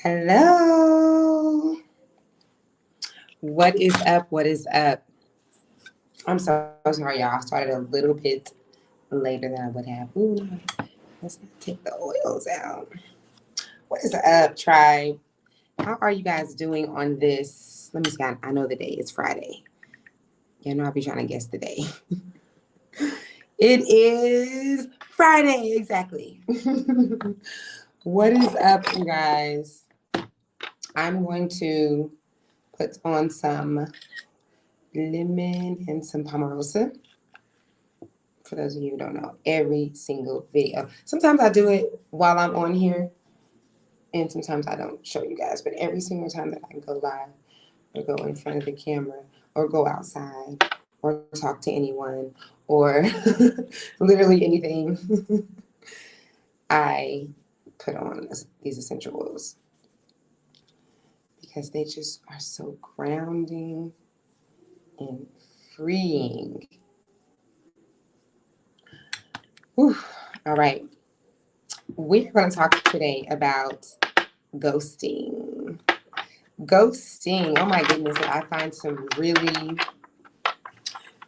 Hello. What is up? What is up? I'm so sorry, y'all. I started a little bit later than I would have. Ooh, no. Let's not take the oils out. What is up, tribe? How are you guys doing on this? Let me see. I know the day. It's Friday. You know, I'll be trying to guess the day. It is Friday, exactly. What is up, you guys? I'm going to put on some lemon and some pomarosa. For those of you who don't know, every single video. Sometimes I do it while I'm on here, and sometimes I don't show you guys. But every single time that I go live, or go in front of the camera, or go outside, or talk to anyone, or literally anything, I put on these essential oils because they just are so grounding and freeing. Whew. All right. We're going to talk today about ghosting. Ghosting. Oh my goodness. I find some really,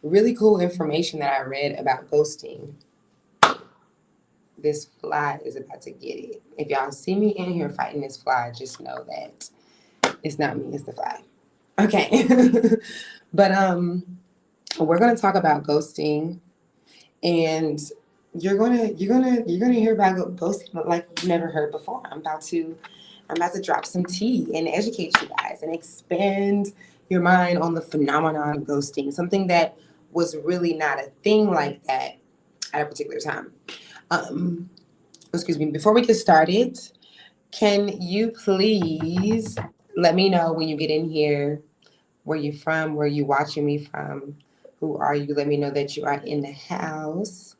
really cool information that I read about ghosting. This fly is about to get it. If y'all see me in here fighting this fly, just know that it's not me, it's the fly. Okay. But we're going to talk about ghosting, and you're gonna hear about ghosting like you've never heard before. I'm about to drop some tea and educate you guys and expand your mind on the phenomenon of ghosting, something that was really not a thing like that at a particular time. Excuse me. Before we get started, can you please let me know when you get in here where you from, where you watching me from, who are you? Let me know that you are in the house.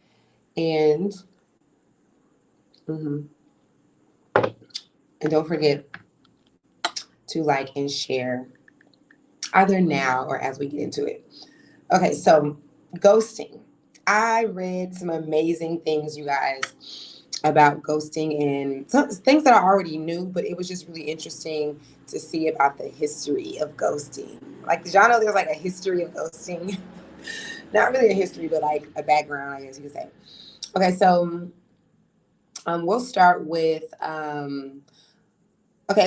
And and don't forget to like and share either now or as we get into it. Okay, so ghosting. I read some amazing things, you guys, about ghosting and some things that I already knew, but it was just really interesting to see about the history of ghosting. Like, did y'all know there's like a history of ghosting? Not really a history, but like a background, I guess you could say. Okay, so we'll start with okay,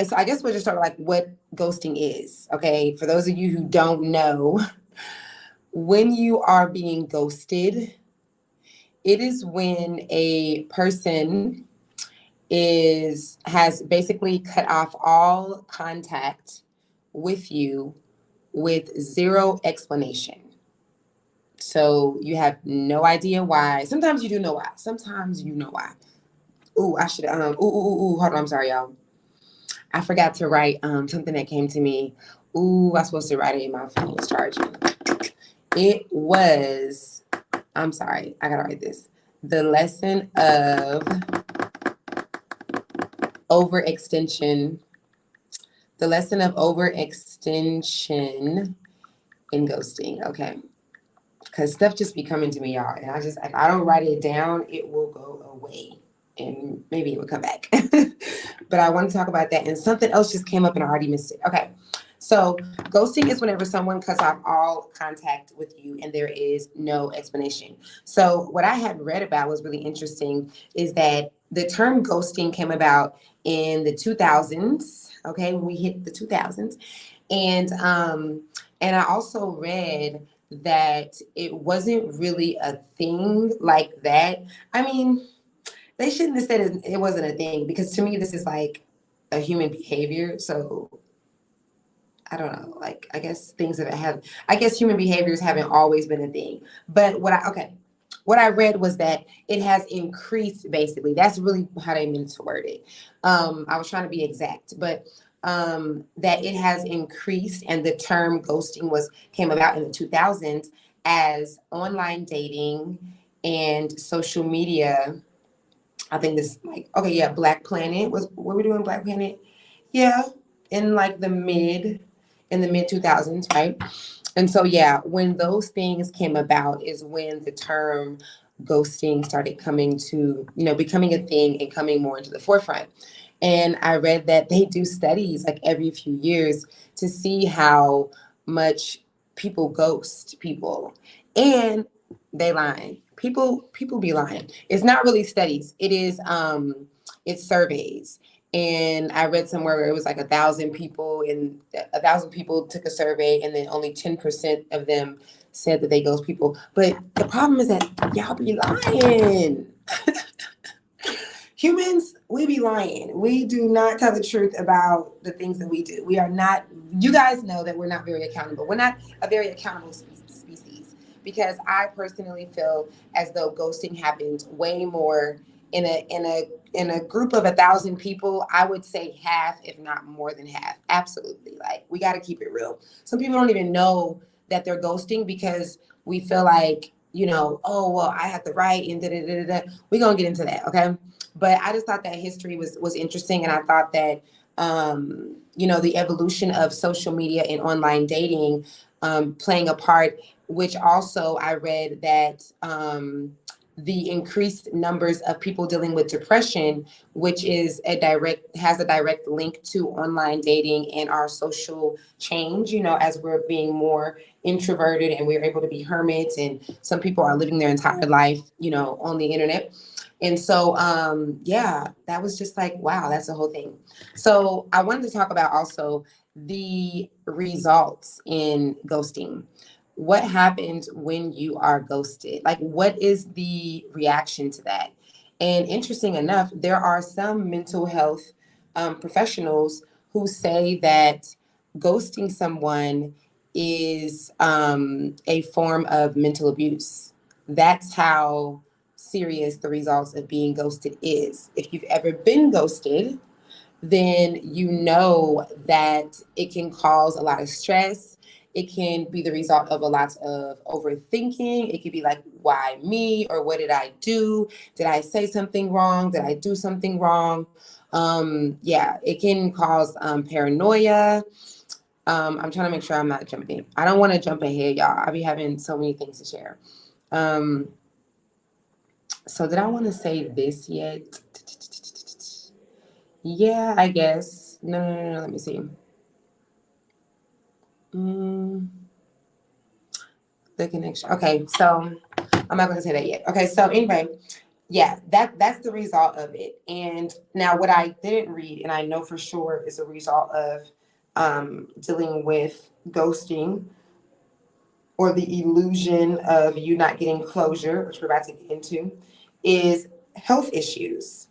so I guess we'll just start with like what ghosting is. Okay, for those of you who don't know, when you are being ghosted, it is when a person has basically cut off all contact with you with zero explanation. So you have no idea why. Sometimes you do know why. Sometimes you know why. Ooh, I should hold on, I'm sorry, y'all. I forgot to write something that came to me. Ooh, I was supposed to write it in my phone was charging. It was, I'm sorry, I gotta write this. The lesson of overextension. The lesson of overextension in ghosting. Okay. Because stuff just be coming to me, y'all. And if I don't write it down, it will go away. And maybe it will come back. But I want to talk about that. And something else just came up and I already missed it. Okay. So ghosting is whenever someone cuts off all contact with you and there is no explanation. So what I had read about was really interesting is that the term ghosting came about in the 2000s. Okay. When we hit the 2000s. And I also read that it wasn't really a thing like that. I mean, they shouldn't have said it wasn't a thing, because to me, this is like a human behavior. So I don't know, like, I guess I guess human behaviors haven't always been a thing. But what I read was that it has increased, basically. That's really how they meant to word it. I was trying to be exact, but that it has increased, and the term ghosting came about in the 2000s as online dating and social media. I think this, like, okay, yeah, Black Planet what we doing, Black Planet? Yeah, in like in the mid 2000s, right? And so, yeah, when those things came about is when the term ghosting started coming to, becoming a thing and coming more into the forefront. And I read that they do studies like every few years to see how much people ghost people. And they lying. People be lying. It's not really studies. It's surveys. And I read somewhere where it was like 1,000 people, and 1,000 people took a survey, and then only 10% of them said that they ghost people. But the problem is that y'all be lying. Humans, we be lying. We do not tell the truth about the things that we do. We are not, you guys know that we're not very accountable. We're not a very accountable species, because I personally feel as though ghosting happens way more in a group of 1,000 people. I would say half, if not more than half. Absolutely. Like, we got to keep it real. Some people don't even know that they're ghosting because we feel like, oh, well, I have the right and da da da da. We're going to get into that. Okay. But I just thought that history was interesting. And I thought that, the evolution of social media and online dating playing a part, which also I read that the increased numbers of people dealing with depression, which has a direct link to online dating and our social change, as we're being more introverted and we're able to be hermits, and some people are living their entire life, on the internet. And so, yeah, that was just like, wow, that's the whole thing. So I wanted to talk about also the results in ghosting. What happens when you are ghosted? Like, what is the reaction to that? And interesting enough, there are some mental health professionals who say that ghosting someone is a form of mental abuse. That's how serious the results of being ghosted is. If you've ever been ghosted, then you know that it can cause a lot of stress. It can be the result of a lot of overthinking. It could be like, why me? Or what did I do? Did I say something wrong? Did I do something wrong? Yeah, it can cause paranoia. I'm trying to make sure I'm not jumping. I don't want to jump ahead, y'all. I'll be having so many things to share. So did I want to say this yet? Yeah, I guess. No. Let me see. The connection. Okay, so I'm not going to say that yet. Okay, so anyway, yeah, that's the result of it. And now what I didn't read, and I know for sure is a result of dealing with ghosting, or the illusion of you not getting closure, which we're about to get into, is health issues.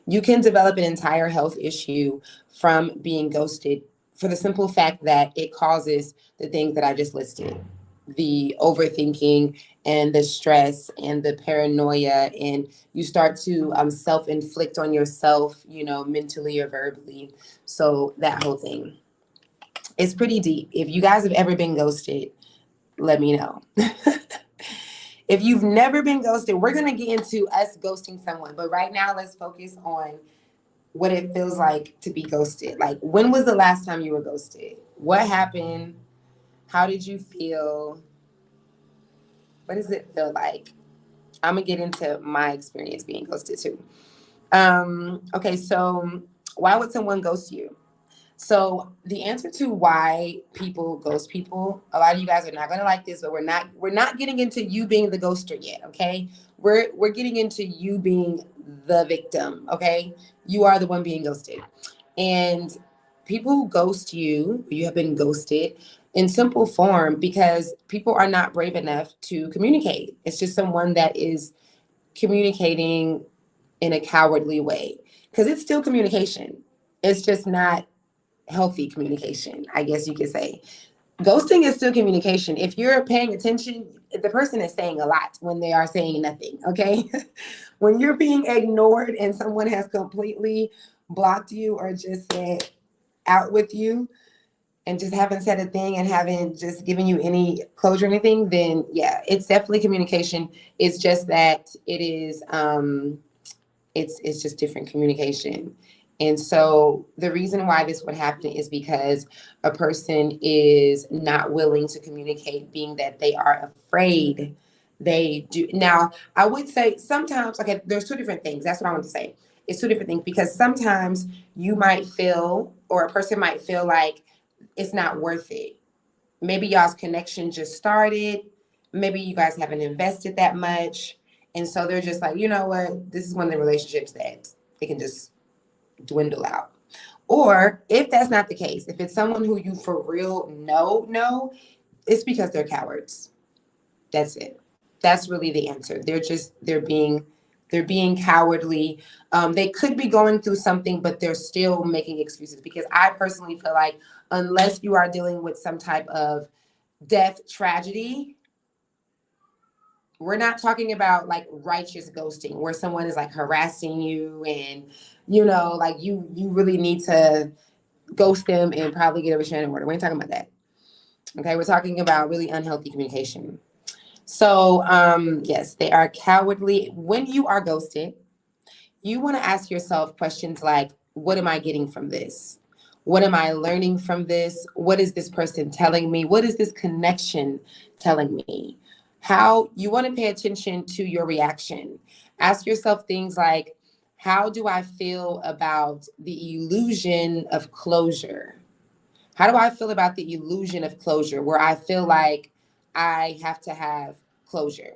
You can develop an entire health issue from being ghosted, for the simple fact that it causes the things that I just listed: the overthinking and the stress and the paranoia, and you start to self-inflict on yourself, mentally or verbally. So that whole thing is pretty deep. If you guys have ever been ghosted, let me know. If you've never been ghosted, we're going to get into us ghosting someone. But right now, let's focus on what it feels like to be ghosted. Like, when was the last time you were ghosted? What happened? How did you feel? What does it feel like? I'm going to get into my experience being ghosted too. Okay, so why would someone ghost you? So the answer to why people ghost people, a lot of you guys are not going to like this, but we're not getting into you being the ghoster yet, okay? We're getting into you being the victim, okay? You are the one being ghosted. And people who ghost you, you have been ghosted in simple form because people are not brave enough to communicate. It's just someone that is communicating in a cowardly way, because it's still communication. It's just not healthy communication, I guess you could say. Ghosting is still communication. If you're paying attention, the person is saying a lot when they are saying nothing, okay? When you're being ignored and someone has completely blocked you or just said out with you and just haven't said a thing and haven't just given you any closure or anything, then yeah, it's definitely communication. It's just that it is it's just different communication. And so the reason why this would happen is because a person is not willing to communicate, being that they are afraid. They do. Now, I would say sometimes, okay, there's two different things. That's what I want to say. It's two different things, because sometimes you might feel, or a person might feel like it's not worth it. Maybe y'all's connection just started. Maybe you guys haven't invested that much. And so they're just like, you know what? This is one of the relationships that it can just dwindle out. Or if that's not the case, if it's someone who you for real know, it's because they're cowards. That's it. That's really the answer. They're being cowardly. They could be going through something, but they're still making excuses, because I personally feel like unless you are dealing with some type of death tragedy, we're not talking about like righteous ghosting where someone is like harassing you and like you really need to ghost them and probably get a restraining order. We ain't talking about that. Okay, we're talking about really unhealthy communication. So yes, they are cowardly. When you are ghosted, you want to ask yourself questions like, what am I getting from this? What am I learning from this? What is this person telling me? What is this connection telling me? How you want to pay attention to your reaction. Ask yourself things like, how do I feel about the illusion of closure? How do I feel about the illusion of closure, where I feel like I have to have closure?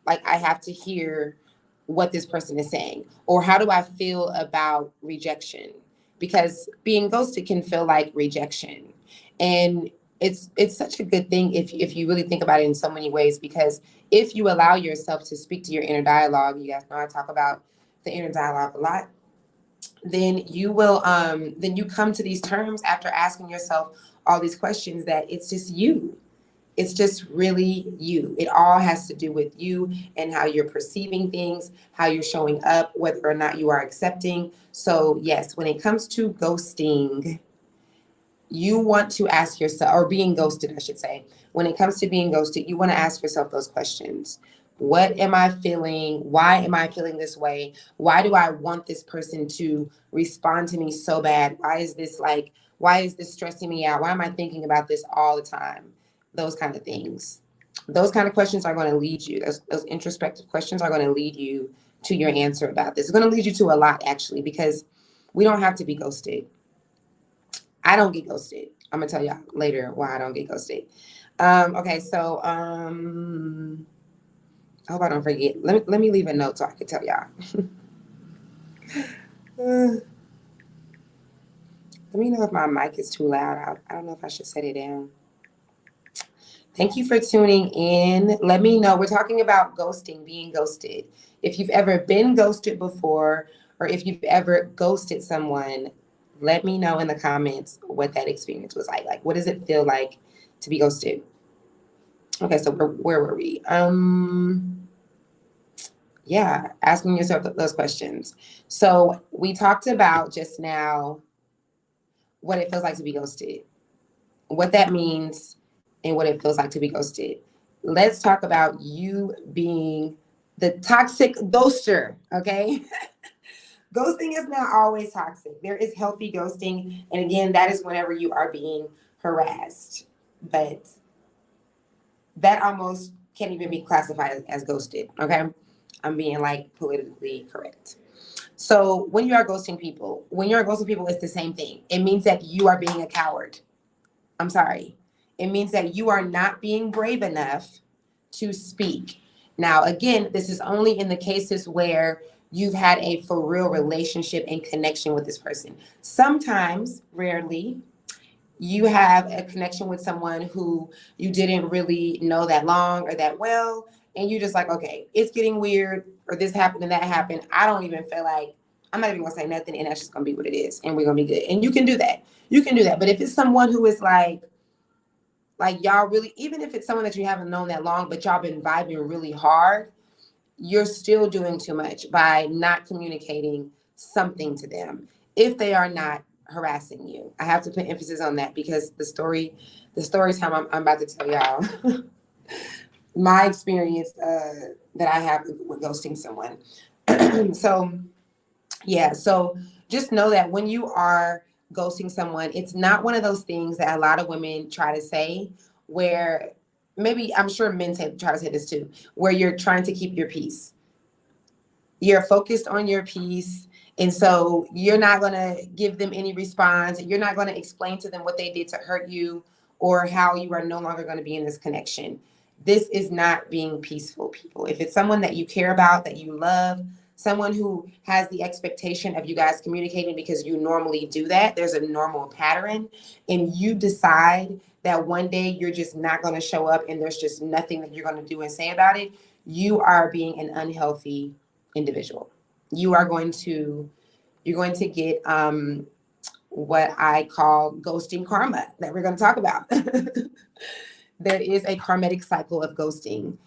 Like I have to hear what this person is saying. Or how do I feel about rejection? Because being ghosted can feel like rejection. And it's such a good thing if you really think about it in so many ways, because if you allow yourself to speak to your inner dialogue, you guys know I talk about the inner dialogue a lot, then you come to these terms after asking yourself all these questions that it's just you. It's just really you. It all has to do with you and how you're perceiving things, how you're showing up, whether or not you are accepting. So yes, when it comes to ghosting, you want to ask yourself, or being ghosted, I should say, when it comes to being ghosted, you want to ask yourself those questions. What am I feeling? Why am I feeling this way? Why do I want this person to respond to me so bad? Why is this stressing me out? Why am I thinking about this all the time? Those kind of things. Those kind of questions are going to lead you. Those introspective questions are going to lead you to your answer about this. It's going to lead you to a lot, actually, because we don't have to be ghosted. I don't get ghosted. I'm gonna tell y'all later why I don't get ghosted. Okay, so I hope I don't forget. Let me leave a note so I can tell y'all. Let me know if my mic is too loud. I don't know if I should set it down. Thank you for tuning in. Let me know. We're talking about ghosting, being ghosted. If you've ever been ghosted before, or if you've ever ghosted someone, let me know in the comments what that experience was like. Like, what does it feel like to be ghosted? Okay, so where were we? Yeah, asking yourself those questions. So we talked about just now what it feels like to be ghosted, what that means, and what it feels like to be ghosted. Let's talk about you being the toxic ghoster, okay? Ghosting is not always toxic. There is healthy ghosting. And again, that is whenever you are being harassed. But that almost can't even be classified as ghosted, okay? I'm being like politically correct. So when you are ghosting people, it's the same thing. It means that you are being a coward. I'm sorry. It means that you are not being brave enough to speak. Now, again, this is only in the cases where you've had a for real relationship and connection with this person. Sometimes, rarely, you have a connection with someone who you didn't really know that long or that well, and you're just like, okay, it's getting weird, or this happened and that happened. I don't even feel like, I'm not even gonna say nothing, and that's just gonna be what it is, and we're gonna be good. And you can do that. You can do that. But if it's someone who is like y'all really, even if it's someone that you haven't known that long, but y'all been vibing really hard, you're still doing too much by not communicating something to them if they are not harassing you. I have to put emphasis on that, because the story time I'm about to tell y'all, my experience that I have with ghosting someone. So yeah, so just know that when you are ghosting someone, it's not one of those things that a lot of women try to say, where maybe, I'm sure men try to say this too, where you're trying to keep your peace. You're focused on your peace And so you're not going to give them any response. You're not going to explain to them what they did to hurt you or how you are no longer going to be in this connection. This is not being peaceful, people. If it's someone that you care about, that you love, someone who has the expectation of you guys communicating because you normally do that, there's a normal pattern, and you decide that one day you're just not going to show up and there's just nothing that you're going to do and say about it, you are being an unhealthy individual. You're going to get what I call ghosting karma that we're going to talk about. There is a karmatic cycle of ghosting.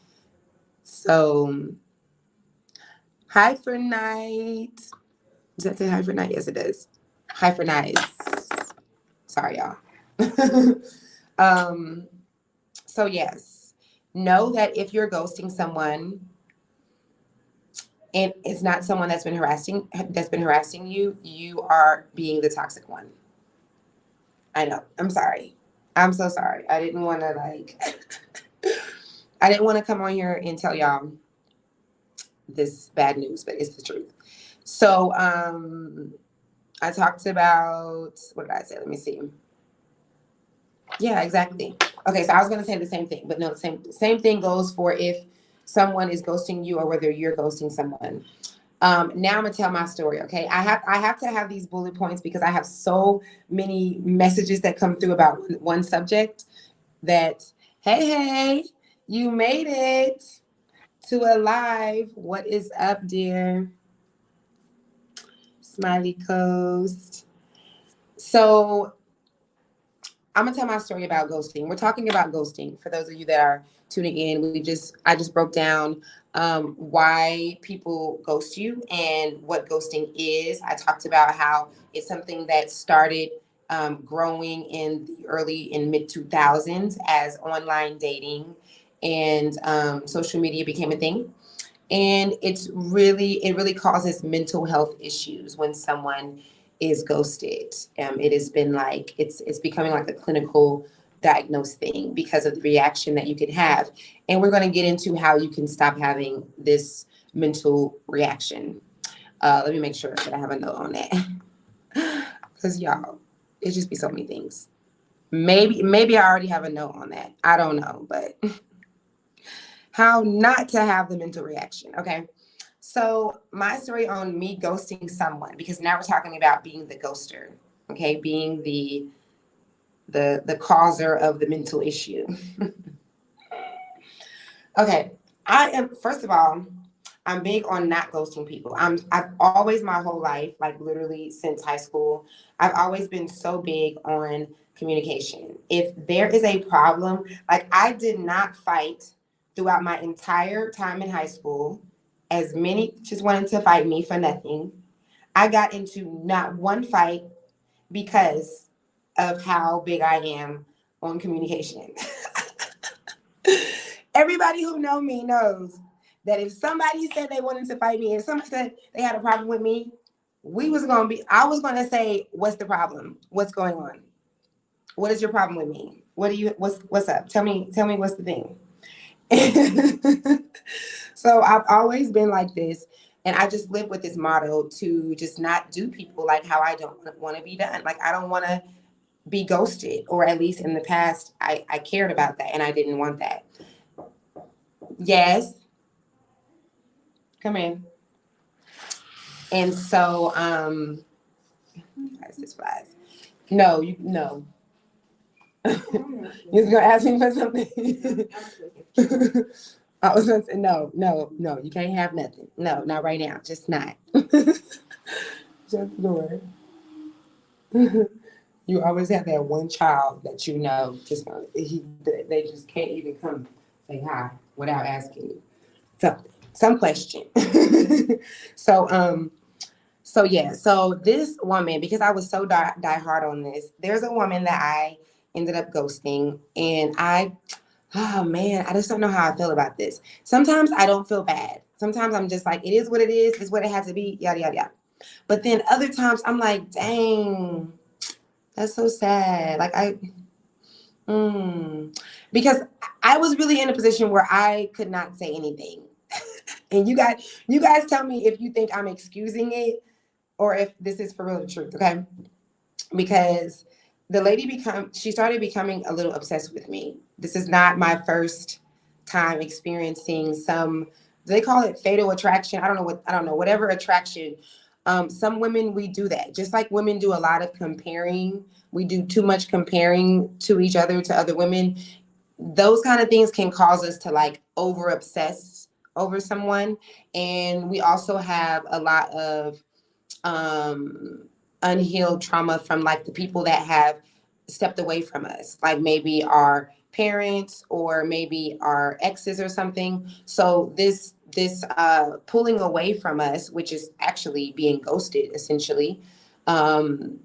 So, hi for night. Does that say hi for night? Yes, it does. Hi for night. Sorry, y'all. So yes, know that if you're ghosting someone and it's not someone that's been harassing you, you are being the toxic one. I know. I'm sorry. I'm so sorry. I didn't want to come on here and tell y'all this bad news, but it's the truth. So I talked about, what did I say? Let me see. Yeah, exactly. Okay, so I was going to say the same thing, but no, the same thing goes for if someone is ghosting you or whether you're ghosting someone. Now I'm gonna tell my story. Okay, I have to have these bullet points because I have so many messages that come through about one subject. That hey, you made it to a live. What is up, dear? Smiley Coast. So I'm gonna tell my story about ghosting. We're talking about ghosting for those of you that are tuning in. I just broke down why people ghost you and what ghosting is. I talked about how it's something that started growing in the early and mid 2000s as online dating and social media became a thing. And it really causes mental health issues when someone is ghosted. It has been like it's becoming like a clinical diagnosed thing because of the reaction that you can have. And we're going to get into how you can stop having this mental reaction. Let me make sure that I have a note on that. Because y'all, it just be so many things. Maybe I already have a note on that. I don't know, but how not to have the mental reaction. Okay. So my story on me ghosting someone, because now we're talking about being the ghoster, okay, being the causer of the mental issue. Okay, I am, first of all, I'm big on not ghosting people. I've always, my whole life, like literally since high school, I've always been so big on communication. If there is a problem, like I did not fight throughout my entire time in high school. As many just wanted to fight me for nothing. I got into not one fight because of how big I am on communication. Everybody who know me knows that if somebody said they wanted to fight me, if somebody said they had a problem with me, I was gonna say, what's the problem? What's going on? What is your problem with me? What's up? Tell me what's the thing. So I've always been like this, and I just live with this motto to just not do people like how I don't want to be done. Like I don't want to be ghosted, or at least in the past, I cared about that and I didn't want that. Yes, come in. And so, guys, this flies. No, no. You're gonna ask me for something. I was gonna say no, you can't have nothing. No, not right now. Just not. Shut the door. You always have that one child that you know they just can't even come say hi without asking you. So some question. So so this woman, because I was so die hard on this, there's a woman that I ended up ghosting, and oh man, I just don't know how I feel about this. Sometimes I don't feel bad. Sometimes I'm just like, it is what it is. It's what it has to be. Yada yada yada. But then other times I'm like, dang, that's so sad. Like because I was really in a position where I could not say anything. And you guys tell me if you think I'm excusing it. or if this is for real the truth, okay? Because she started becoming a little obsessed with me. This is not my first time experiencing some, they call it fatal attraction. I don't know, whatever attraction. Some women, we do that. Just like women do a lot of comparing, we do too much comparing to each other, to other women. Those kind of things can cause us to like over obsess over someone. And we also have a lot of um, unhealed trauma from like the people that have stepped away from us, like maybe our parents or maybe our exes or something. So this pulling away from us, which is actually being ghosted essentially, um,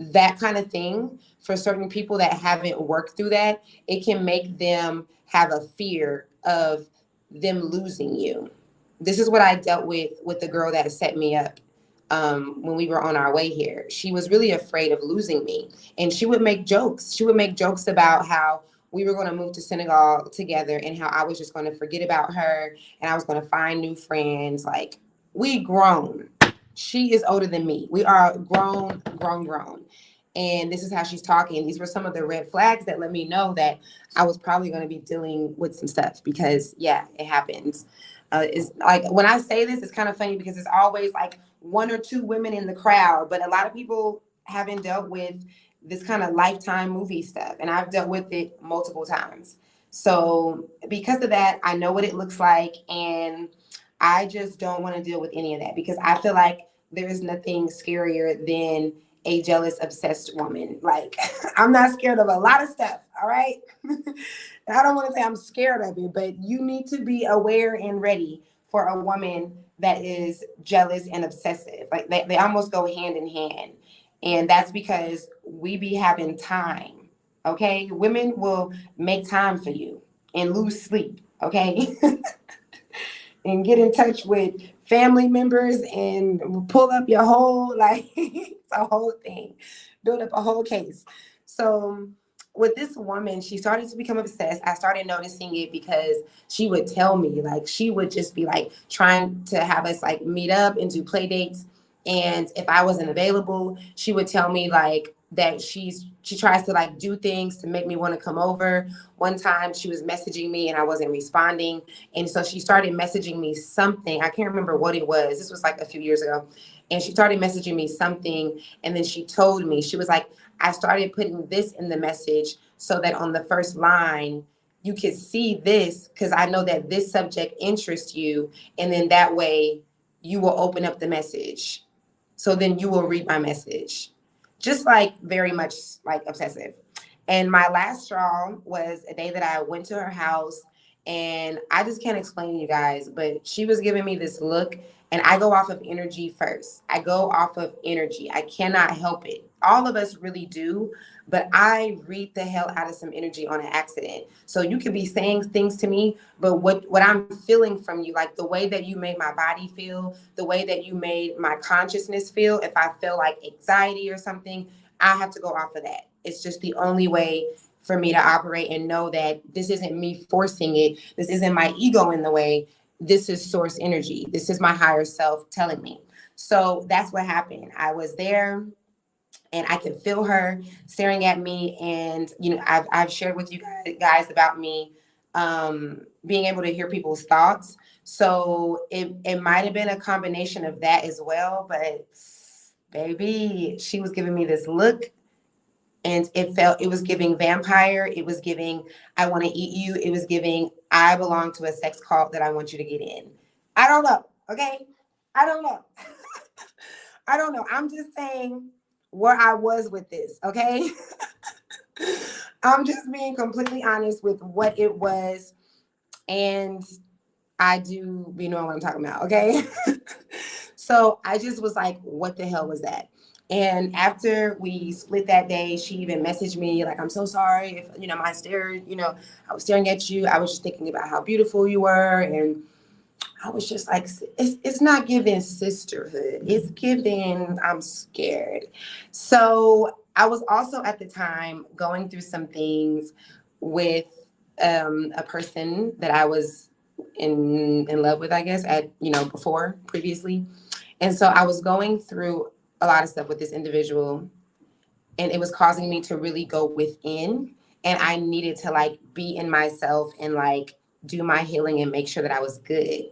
that kind of thing, for certain people that haven't worked through that, it can make them have a fear of them losing you. This is what I dealt with the girl that set me up when we were on our way here. She was really afraid of losing me. And she would make jokes. She would make jokes about how we were going to move to Senegal together and how I was just going to forget about her and I was going to find new friends. Like, we grown. She is older than me. We are grown, grown, grown. And this is how she's talking. These were some of the red flags that let me know that I was probably going to be dealing with some stuff because, yeah, it happens. It's like when I say this, it's kind of funny because it's always like one or two women in the crowd, but a lot of people haven't dealt with this kind of lifetime movie stuff, and I've dealt with it multiple times. So because of that, I know what it looks like, and I just don't want to deal with any of that because I feel like there is nothing scarier than a jealous, obsessed woman. Like, I'm not scared of a lot of stuff, all right? I don't want to say I'm scared of it, but you need to be aware and ready for a woman that is jealous and obsessive. Like, they almost go hand in hand. And that's because we be having time, okay? Women will make time for you and lose sleep, okay? And get in touch with family members and pull up your whole, like, it's a whole thing, build up a whole case. So with this woman, she started to become obsessed. I started noticing it because she would tell me, like, she would just be like trying to have us like meet up and do play dates. And if I wasn't available, she would tell me like that she tries to like do things to make me want to come over. One time she was messaging me and I wasn't responding. And so she started messaging me something. I can't remember what it was. This was like a few years ago. And she started messaging me something. And then she told me, she was like, I started putting this in the message so that on the first line, you could see this because I know that this subject interests you. And then that way you will open up the message. So then you will read my message. Just like very much like obsessive. And my last straw was a day that I went to her house, and I just can't explain to you guys, but she was giving me this look, and I go off of energy first. I go off of energy. I cannot help it. All of us really do, but I read the hell out of some energy on an accident. So you could be saying things to me, but what I'm feeling from you, like the way that you made my body feel, the way that you made my consciousness feel, if I feel like anxiety or something, I have to go off of that. It's just the only way for me to operate and know that this isn't me forcing it. This isn't my ego in the way. This is source energy. This is my higher self telling me. So that's what happened. I was there and I could feel her staring at me. And, you know, I've shared with you guys about me being able to hear people's thoughts. So it might have been a combination of that as well. But baby, she was giving me this look, and it was giving vampire. It was giving, I want to eat you. It was giving, I belong to a sex cult that I want you to get in. I don't know. Okay. I don't know. I don't know. I'm just saying where I was with this. Okay. I'm just being completely honest with what it was. And I do, you know what I'm talking about. Okay. So I just was like, what the hell was that? And after we split that day, she even messaged me like, I'm so sorry if, you know, I was staring at you. I was just thinking about how beautiful you were. And I was just like, it's not giving sisterhood. It's giving, I'm scared. So I was also at the time going through some things with a person that I was in love with, I guess, at, you know, before previously. And so I was going through a lot of stuff with this individual, and it was causing me to really go within, and I needed to like be in myself and like do my healing and make sure that I was good.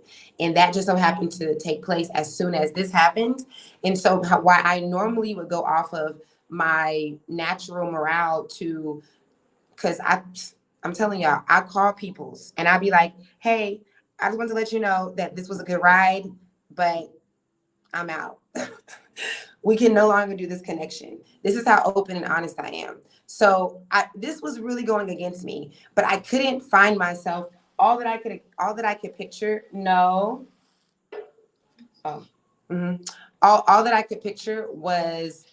And that just so happened to take place as soon as this happened. And so why I normally would go off of my natural morale to, because I'm telling y'all, I call peoples and I'd be like, hey, I just want to let you know that this was a good ride, but I'm out. We can no longer do this connection. This is how open and honest I am. So this was really going against me, but I couldn't find myself. All that I could picture. No. Oh. Mm-hmm. All that I could picture was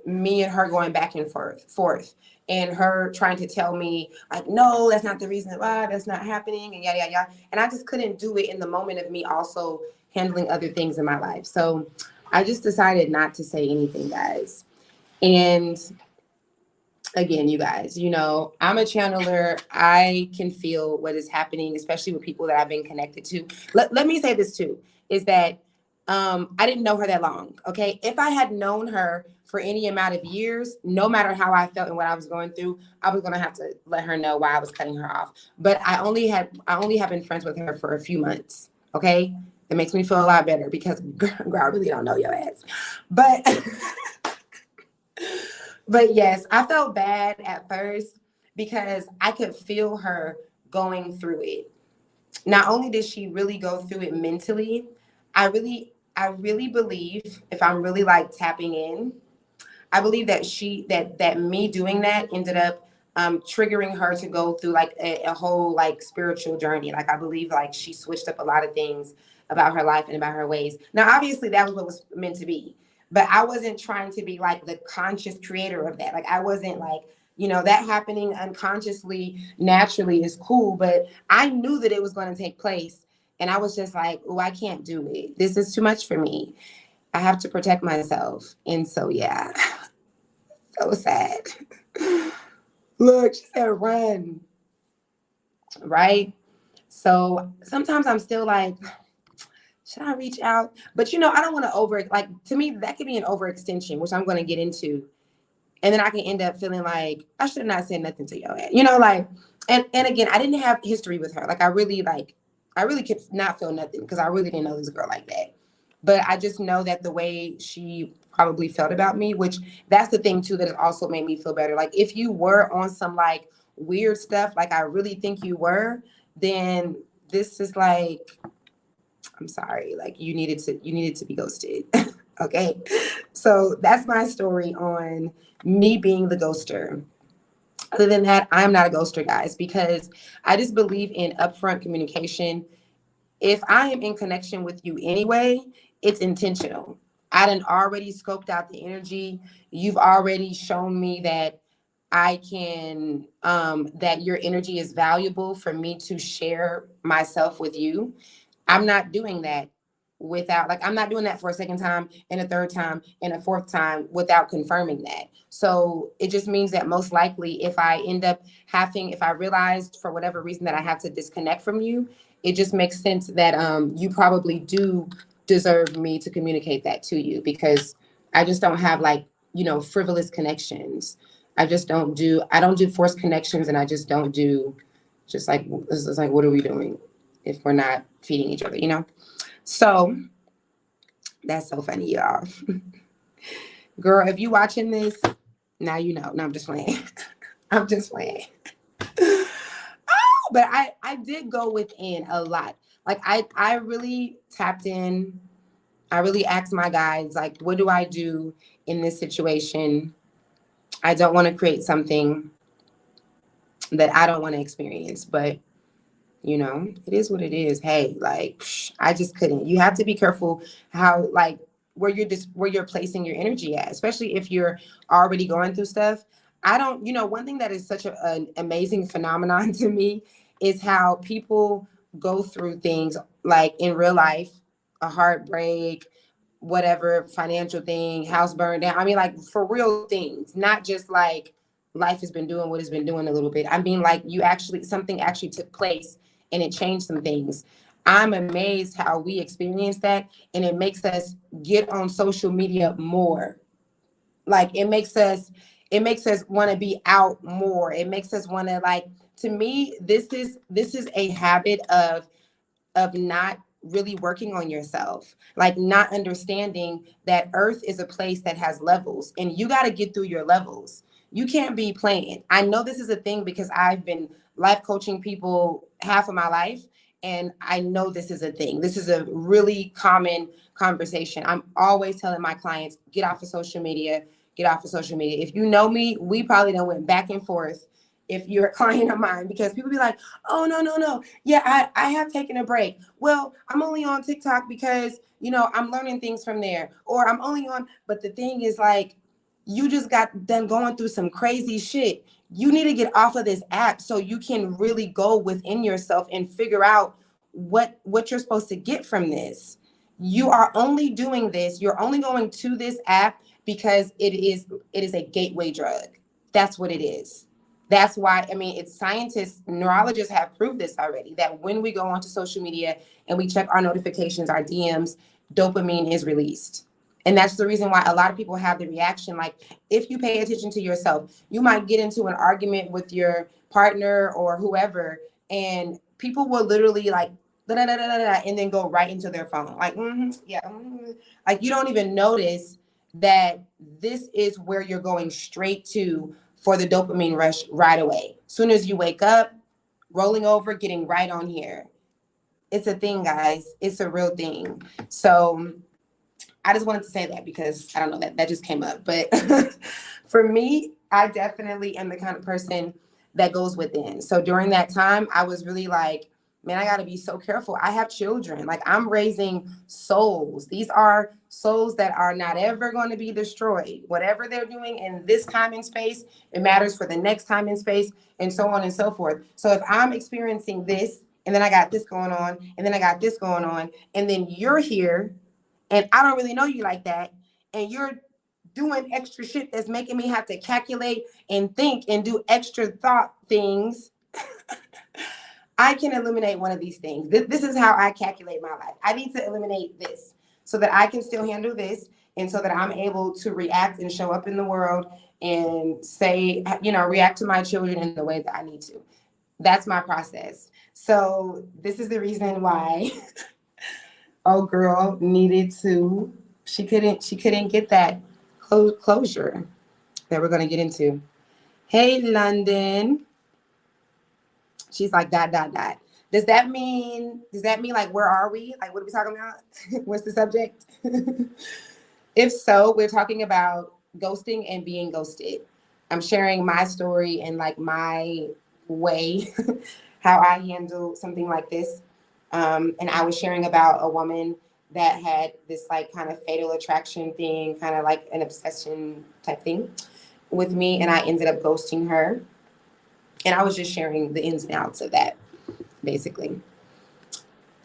me and her going back and forth, and her trying to tell me like, no, that's not the reason why, that's not happening, and yada yada yada. And I just couldn't do it in the moment of me also handling other things in my life. So I just decided not to say anything, guys. And again, you guys, you know, I'm a channeler. I can feel what is happening, especially with people that I've been connected to. Let me say this too, is that I didn't know her that long. Okay. If I had known her for any amount of years, no matter how I felt and what I was going through, I was going to have to let her know why I was cutting her off. But I only have been friends with her for a few months. Okay. It makes me feel a lot better because girl, I really don't know your ass. But but yes, I felt bad at first because I could feel her going through it. Not only did she really go through it mentally, I really believe, if I'm really like tapping in, I believe that that me doing that ended up triggering her to go through like a whole like spiritual journey. Like I believe like she switched up a lot of things about her life and about her ways. Now, obviously that was what was meant to be, but I wasn't trying to be like the conscious creator of that. Like I wasn't like, you know, that happening unconsciously, naturally is cool, but I knew that it was going to take place. And I was just like, oh, I can't do it. This is too much for me. I have to protect myself. And so, yeah, so sad. Look, she said run. Right? So sometimes I'm still like, should I reach out? But, you know, I don't want to to me, that could be an overextension, which I'm going to get into. And then I can end up feeling like I should have not said nothing to your ass. You know, like, and again, I didn't have history with her. Like, I really could not feel nothing because I really didn't know this girl like that. But I just know that the way she probably felt about me, which that's the thing too, that has also made me feel better. Like if you were on some like weird stuff, like I really think you were, then this is like, I'm sorry, like you needed to be ghosted. Okay. So that's my story on me being the ghoster. Other than that, I'm not a ghoster, guys, because I just believe in upfront communication. If I am in connection with you anyway, it's intentional. I done already scoped out the energy. You've already shown me that I can, that your energy is valuable for me to share myself with you. I'm not doing that I'm not doing that for a second time and a third time and a fourth time without confirming that. So it just means that most likely if I realized for whatever reason that I have to disconnect from you, it just makes sense that you probably do deserve me to communicate that to you, because I just don't have like, you know, frivolous connections. I don't do forced connections, and I just don't do just like, this is like, what are we doing if we're not feeding each other, you know? So that's so funny, y'all. Girl, if you watching this, now you know. No, I'm just playing. I'm just playing. But I did go within a lot. Like I really tapped in. I really asked my guides, like, what do I do in this situation? I don't want to create something that I don't want to experience, but you know, it is what it is. Hey, like, I just couldn't. You have to be careful how, like, where you're placing your energy at, especially if you're already going through stuff. I don't, you know, one thing that is such an amazing phenomenon to me is how people go through things like in real life, a heartbreak, whatever, financial thing, house burned down. I mean, like for real things, not just like life has been doing what it's been doing a little bit. I mean, like something actually took place and it changed some things. I'm amazed how we experience that, and it makes us get on social media more. Like it makes us want to be out more. It makes us want to, like, to me, this is a habit of not really working on yourself, like not understanding that earth is a place that has levels, and you got to get through your levels. You can't be playing. I know this is a thing because I've been life coaching people half of my life, and I know this is a thing. This is a really common conversation. I'm always telling my clients, get off of social media, get off of social media. If you know me, we probably done went back and forth if you're a client of mine, because people be like, oh, no, no, no. Yeah, I have taken a break. Well, I'm only on TikTok because, I'm learning things from there. Or I'm only on, but the thing is, like, you just got done going through some crazy shit. You need to get off of this app so you can really go within yourself and figure out what you're supposed to get from this. You are only doing this, you're only going to this app because it is a gateway drug. That's what it is. That's why, I mean, it's scientists, neurologists have proved this already, that when we go onto social media and we check our notifications, our DMs, dopamine is released. And that's the reason why a lot of people have the reaction. Like, if you pay attention to yourself, you might get into an argument with your partner or whoever, and people will literally, like, da, da, da, da, da, and then go right into their phone. Like, yeah. Like, you don't even notice that this is where you're going straight to for the dopamine rush right away. Soon as you wake up, rolling over, getting right on here. It's a thing, guys. It's a real thing. So I just wanted to say that because I don't know, that just came up. But for me, I definitely am the kind of person that goes within. So during that time, I was really like, man, I got to be so careful. I have children. Like, I'm raising souls. These are souls that are not ever going to be destroyed. Whatever they're doing in this time and space, it matters for the next time and space, and so on and so forth. So if I'm experiencing this, and then I got this going on, and then I got this going on, and then you're here, and I don't really know you like that, and you're doing extra shit that's making me have to calculate and think and do extra thought things, I can eliminate one of these things. This is how I calculate my life. I need to eliminate this so that I can still handle this, and so that I'm able to react and show up in the world and say, react to my children in the way that I need to. That's my process. So this is the reason why old girl needed to, she couldn't get that closure that we're going to get into. Hey, London. She's like, dot, dot, dot. Does that mean like, where are we? Like, what are we talking about? What's the subject? If so, we're talking about ghosting and being ghosted. I'm sharing my story and, like, my way, how I handle something like this. And I was sharing about a woman that had this, like, kind of fatal attraction thing, kind of like an obsession type thing with me. And I ended up ghosting her. And I was just sharing the ins and outs of that, basically.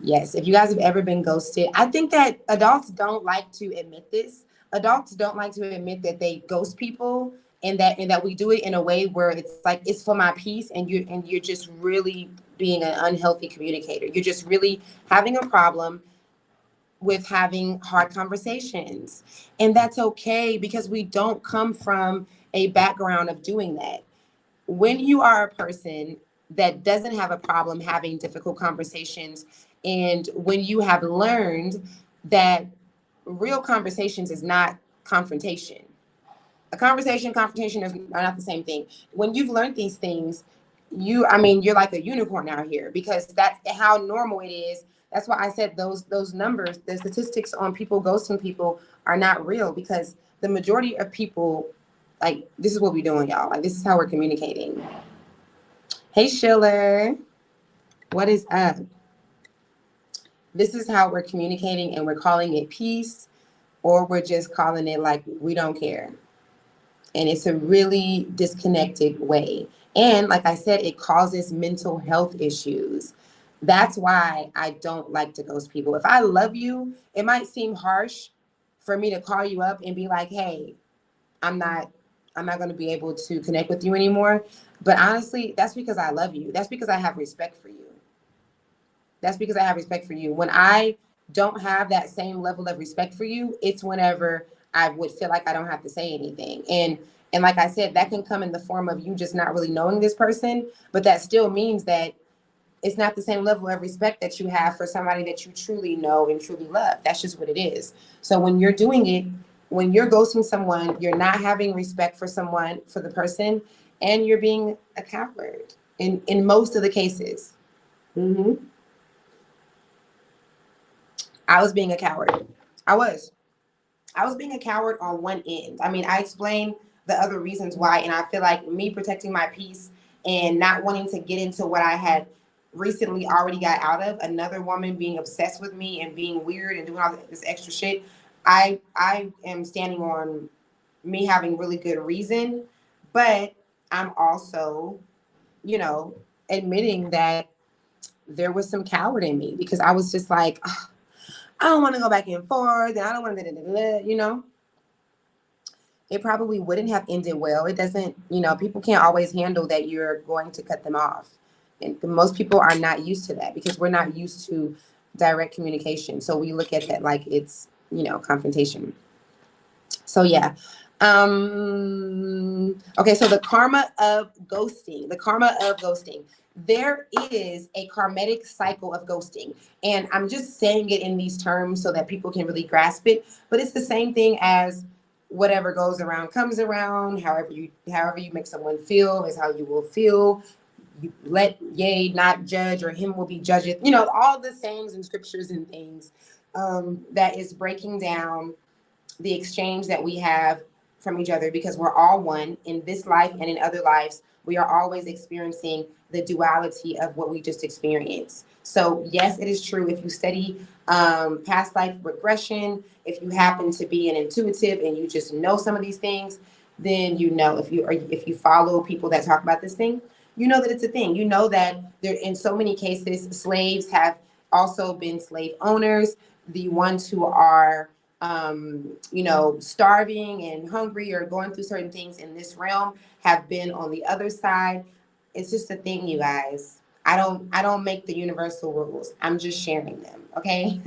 Yes, if you guys have ever been ghosted, I think that adults don't like to admit this. Adults don't like to admit that they ghost people, and that we do it in a way where it's like, it's for my peace, and you're just really being an unhealthy communicator. You're just really having a problem with having hard conversations. And that's okay, because we don't come from a background of doing that. When you are a person that doesn't have a problem having difficult conversations, and when you have learned that real conversations is not confrontation. Confrontation are not the same thing. When you've learned these things, you're like a unicorn out here, because that's how normal it is. That's why I said those numbers, the statistics on people ghosting people are not real, because the majority of people, like, this is what we're doing, y'all. Like, this is how we're communicating. Hey, Schiller, what is up? This is how we're communicating, and we're calling it peace, or we're just calling it like we don't care. And it's a really disconnected way. And like I said, it causes mental health issues. That's why I don't like to ghost people. If I love you, it might seem harsh for me to call you up and be like, hey, I'm not going to be able to connect with you anymore. But honestly, that's because I love you. That's because I have respect for you. That's because I have respect for you. When I don't have that same level of respect for you, it's whenever I would feel like I don't have to say anything. And like I said, that can come in the form of you just not really knowing this person, but that still means that it's not the same level of respect that you have for somebody that you truly know and truly love. That's just what it is. So when you're doing it, when you're ghosting someone, you're not having respect for someone, for the person, and you're being a coward in most of the cases. Hmm. I was being a coward. I was. I was being a coward on one end. I mean, I explained the other reasons why, and I feel like me protecting my peace and not wanting to get into what I had recently already got out of, another woman being obsessed with me and being weird and doing all this extra shit. I am standing on me having really good reason, but I'm also, you know, admitting that there was some coward in me because I was just like, "Ugh, I don't want to go back and forth, and I don't want to, you know." It probably wouldn't have ended well. It doesn't, people can't always handle that you're going to cut them off. And most people are not used to that because we're not used to direct communication. So we look at that like it's, confrontation. So yeah. Okay, so the karma of ghosting. There is a karmatic cycle of ghosting. And I'm just saying it in these terms so that people can really grasp it. But it's the same thing as whatever goes around comes around. However you make someone feel is how you will feel. You let yea not judge, or him will be judged. All the sayings and scriptures and things that is breaking down the exchange that we have from each other, because we're all one in this life and in other lives. We are always experiencing the duality of what we just experienced. So yes, it is true. If you study past life regression, if you happen to be an intuitive and you just know some of these things, then if you follow people that talk about this thing, you know that it's a thing. You know that there, in so many cases, slaves have also been slave owners. The ones who are starving and hungry or going through certain things in this realm have been on the other side. It's just a thing, you guys. I don't make the universal rules. I'm just sharing them. Okay.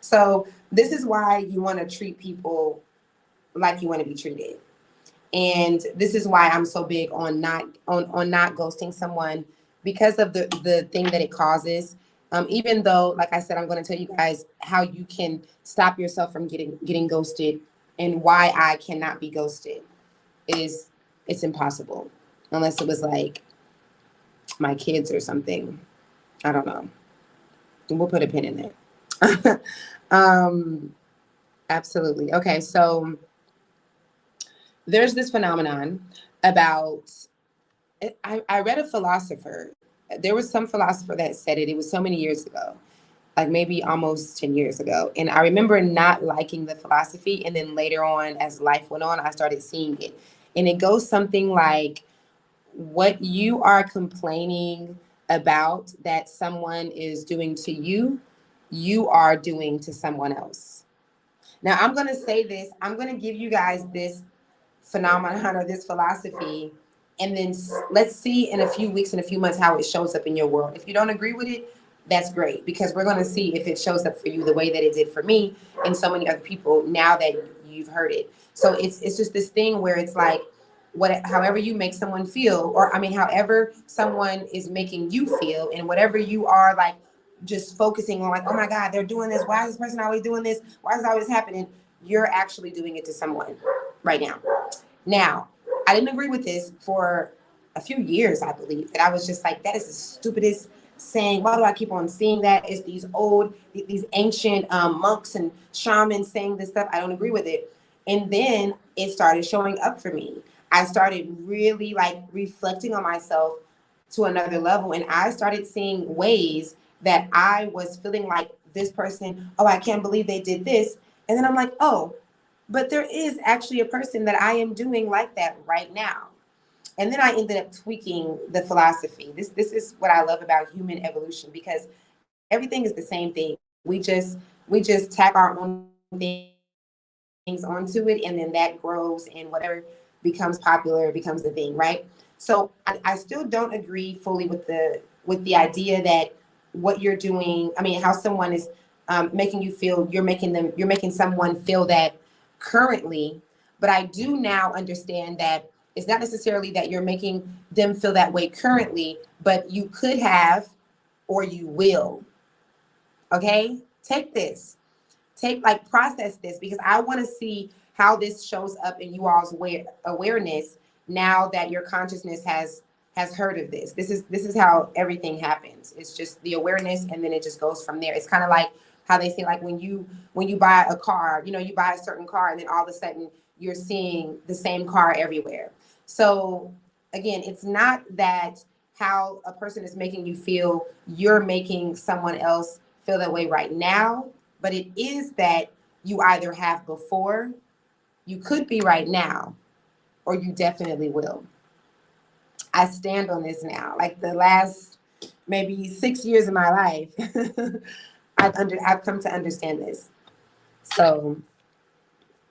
So this is why you want to treat people like you want to be treated. And this is why I'm so big on not ghosting someone, because of the thing that it causes. Even though, like I said, I'm going to tell you guys how you can stop yourself from getting ghosted, and why I cannot be ghosted is it's impossible unless it was like my kids or something. I don't know. We'll put a pin in there. Absolutely. Okay, so there's this phenomenon about. I read a philosopher. There was some philosopher that said it. It was so many years ago, like maybe almost 10 years ago. And I remember not liking the philosophy. And then later on, as life went on, I started seeing it. And it goes something like, what you are complaining about that someone is doing to you, you are doing to someone else. Now, I'm going to say this. I'm going to give you guys this phenomenon or this philosophy, and then let's see in a few weeks, in a few months, how it shows up in your world. If you don't agree with it, that's great, because we're going to see if it shows up for you the way that it did for me and so many other people now that you've heard it. So it's just this thing where it's like, however you make someone feel, or however someone is making you feel, and whatever you are like just focusing on, like, oh my God, they're doing this. Why is this person always doing this? Why is it always happening? You're actually doing it to someone right now. Now, I didn't agree with this for a few years, I believe, that I was just like, that is the stupidest saying. Why do I keep on seeing that? It's these ancient monks and shamans saying this stuff. I don't agree with it. And then it started showing up for me. I started really like reflecting on myself to another level. And I started seeing ways that I was feeling like this person, oh, I can't believe they did this. And then I'm like, oh, but there is actually a person that I am doing like that right now. And then I ended up tweaking the philosophy. This is what I love about human evolution, because everything is the same thing. We just tack our own things onto it, and then that grows, and whatever becomes popular becomes the thing, right? So I still don't agree fully with the idea that what you're doing. I mean, how someone is making you feel. You're making someone feel that currently. But I do now understand that it's not necessarily that you're making them feel that way currently, but you could have, or you will. Okay, take this, process this, because I want to see how this shows up in you all's awareness now that your consciousness has heard of this. This is how everything happens. It's just the awareness, and then it just goes from there. It's kind of like how they say, like when you buy a car, you buy a certain car, and then all of a sudden you're seeing the same car everywhere. So again, it's not that how a person is making you feel, you're making someone else feel that way right now, but it is that you either have before, you could be right now, or you definitely will. I stand on this now. Like the last maybe 6 years of my life, I've come to understand this. So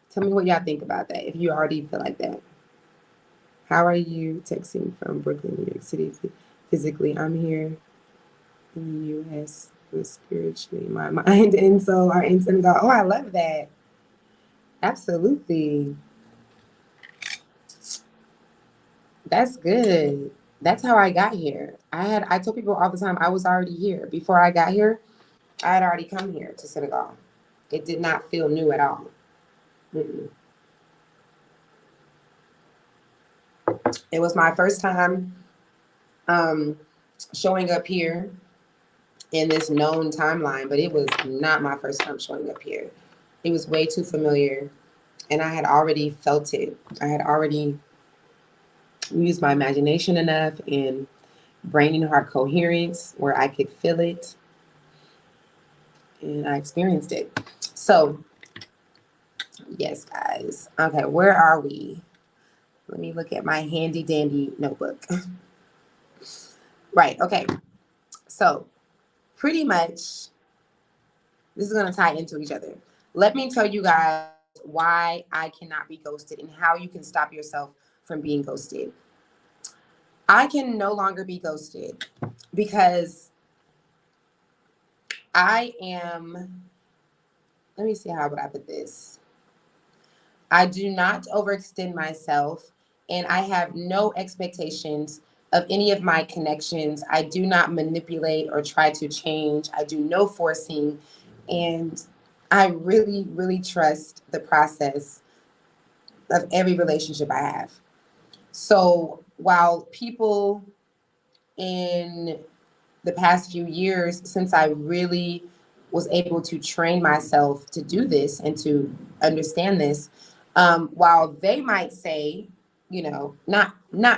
tell me what y'all think about that, if you already feel like that. How are you texting from Brooklyn, New York City? Physically, I'm here in the U.S., but spiritually, my mind and soul are in Senegal. Oh, I love that. Absolutely. That's good. That's how I got here. I told people all the time I was already here. Before I got here, I had already come here to Senegal. It did not feel new at all. Mm-mm. It was my first time showing up here in this known timeline, but it was not my first time showing up here. It was way too familiar, and I had already felt it. I had already used my imagination enough and brain and heart coherence where I could feel it, and I experienced it. So yes, guys. Okay, where are we? Let me look at my handy dandy notebook. Right, okay. So pretty much this is going to tie into each other. Let me tell you guys why I cannot be ghosted and how you can stop yourself from being ghosted. I can no longer be ghosted because I am, let me see how would I put this. I do not overextend myself, and I have no expectations of any of my connections. I do not manipulate or try to change. I do no forcing, and I really, really trust the process of every relationship I have. So while people in the past few years, since I really was able to train myself to do this and to understand this, while they might say, not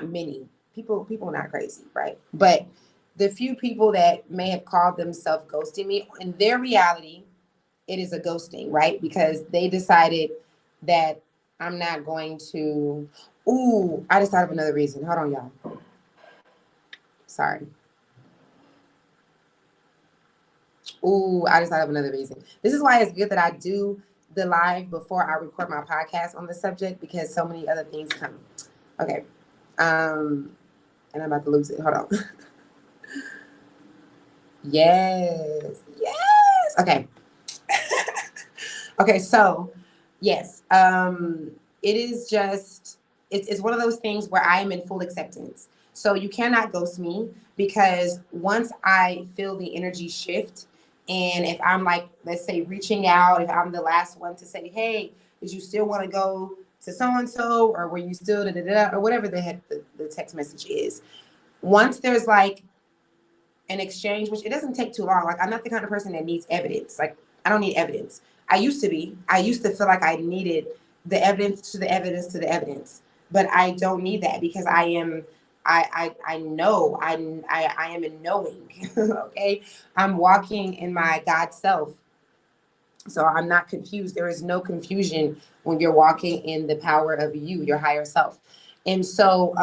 many people are not crazy, right? But the few people that may have called themselves ghosting me, in their reality, it is a ghosting, right? Because they decided that I'm not going to. Ooh, I just thought of another reason. Hold on, y'all. Sorry. Ooh, I just thought of another reason. This is why it's good that I do the live before I record my podcast on the subject, because so many other things come. Okay. And I'm about to lose it. Hold on. Yes. Yes. Okay. Okay. So, yes. It is just, it's one of those things where I am in full acceptance. So you cannot ghost me, because once I feel the energy shift, and if I'm like, let's say, reaching out, if I'm the last one to say, hey, did you still want to go to so-and-so, or were you still da-da-da, or whatever the heck the text message is. Once there's like an exchange, which it doesn't take too long. Like, I'm not the kind of person that needs evidence. Like, I don't need evidence. I used to be. I used to feel like I needed the evidence to the evidence to the evidence. But I don't need that, because I am I know I am in knowing. Okay. I'm walking in my God self. So I'm not confused. There is no confusion when you're walking in the power of you, your higher self. And so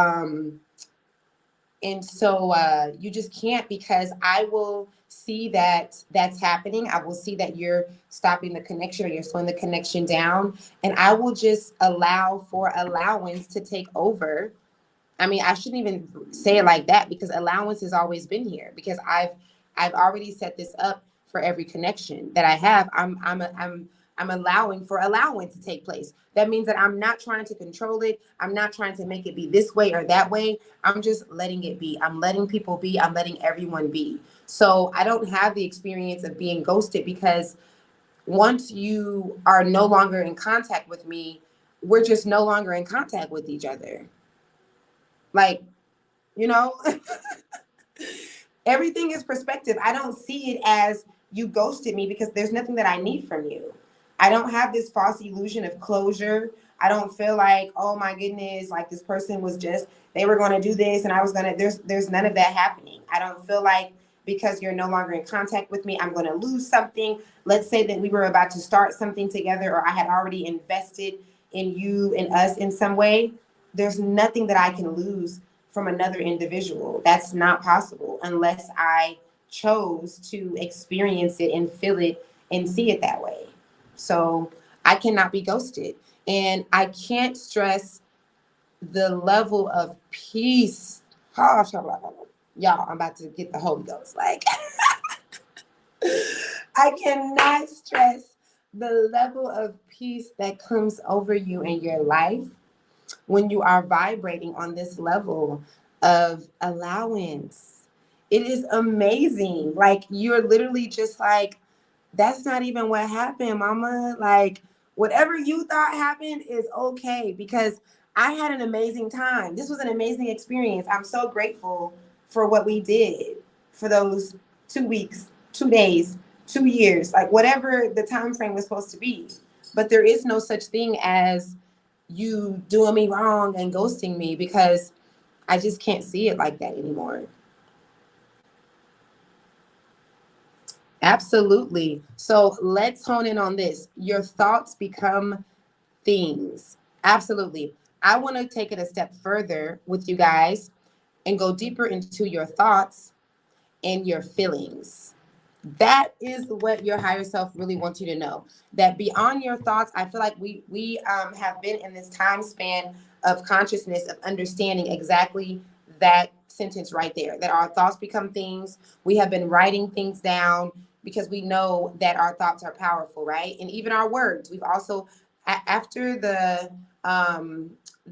you just can't, because I will see that that's happening. I will see that you're stopping the connection, or you're slowing the connection down. And I will just allow for allowance to take over. I mean, I shouldn't even say it like that, because allowance has always been here, because I've already set this up for every connection that I have. I'm allowing for allowing to take place. That means that I'm not trying to control it. I'm not trying to make it be this way or that way. I'm just letting it be. I'm letting people be. I'm letting everyone be. So I don't have the experience of being ghosted, because once you are no longer in contact with me, we're just no longer in contact with each other. Like, you know, everything is perspective. I don't see it as you ghosted me because there's nothing that I need from you. I don't have this false illusion of closure. I don't feel like, oh my goodness, like this person was just, they were going to do this and I was going to, there's none of that happening. I don't feel like because you're no longer in contact with me, I'm going to lose something. Let's say that we were about to start something together, or I had already invested in you and us in some way. There's nothing that I can lose from another individual. That's not possible unless I chose to experience it and feel it and see it that way. So I cannot be ghosted. And I can't stress the level of peace. Y'all, I'm about to get the Holy Ghost. Like, I cannot stress the level of peace that comes over you in your life when you are vibrating on this level of allowance. It is amazing. Like, you're literally just like, that's not even what happened, mama. Like, whatever you thought happened is okay, because I had an amazing time. This was an amazing experience. I'm so grateful for what we did for those 2 weeks, 2 days, 2 years, like whatever the time frame was supposed to be. But there is no such thing as you doing me wrong and ghosting me, because I just can't see it like that anymore. Absolutely. So let's hone in on this. Your thoughts become things. Absolutely. I want to take it a step further with you guys and go deeper into your thoughts and your feelings. That is what your higher self really wants you to know. That beyond your thoughts, I feel like we have been in this time span of consciousness of understanding exactly that sentence right there. That our thoughts become things. We have been writing things down because we know that our thoughts are powerful, right? And even our words. We've also after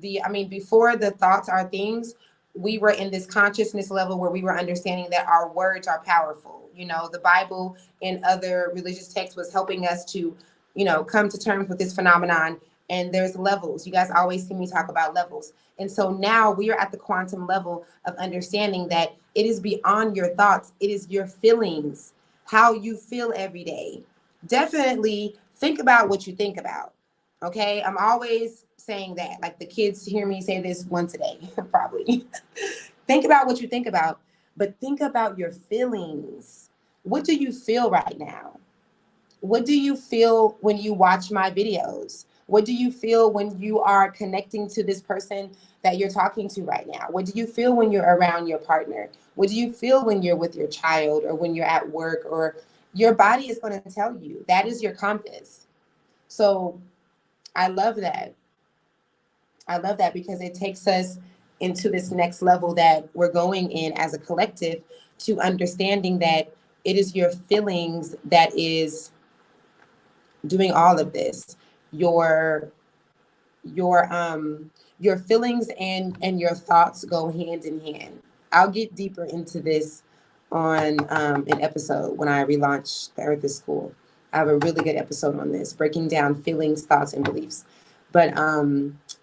before the thoughts are things, we were in this consciousness level where we were understanding that our words are powerful. You know, the Bible and other religious texts was helping us to, come to terms with this phenomenon. And there's levels. You guys always see me talk about levels. And so now we are at the quantum level of understanding that it is beyond your thoughts. It is your feelings, how you feel every day. Definitely think about what you think about. Okay, I'm always saying that. Like, the kids hear me say this once a day, probably. Think about what you think about, but think about your feelings. What do you feel right now? What do you feel when you watch my videos? What do you feel when you are connecting to this person that you're talking to right now? What do you feel when you're around your partner? What do you feel when you're with your child, or when you're at work? Or your body is going to tell you. That is your compass. So I love that. I love that, because it takes us into this next level that we're going in as a collective, to understanding that it is your feelings that is doing all of this. Your feelings and your thoughts go hand in hand. I'll get deeper into this on an episode when I relaunch the Earth is School. I have a really good episode on this, breaking down feelings, thoughts, and beliefs. But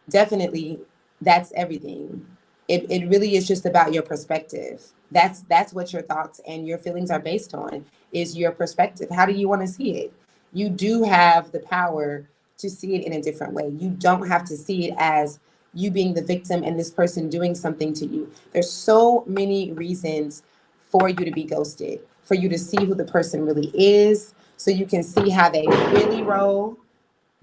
definitely, that's everything. It really is just about your perspective. That's what your thoughts and your feelings are based on, is your perspective. How do you want to see it? You do have the power to see it in a different way. You don't have to see it as you being the victim and this person doing something to you. There's so many reasons for you to be ghosted, for you to see who the person really is, so you can see how they really roll.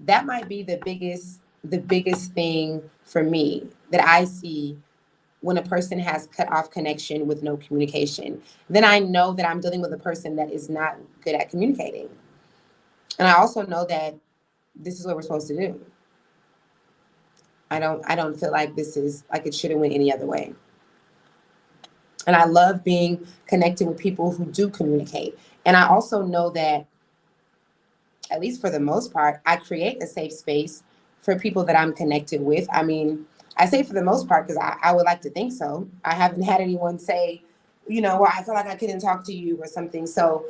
That might be the biggest thing for me that I see when a person has cut off connection with no communication. Then I know that I'm dealing with a person that is not good at communicating. And I also know that this is what we're supposed to do. I don't feel like this is like it should have went any other way. And I love being connected with people who do communicate. And I also know that, at least for the most part, I create a safe space for people that I'm connected with. I mean, I say for the most part because I would like to think so. I haven't had anyone say, well, I feel like I couldn't talk to you or something. So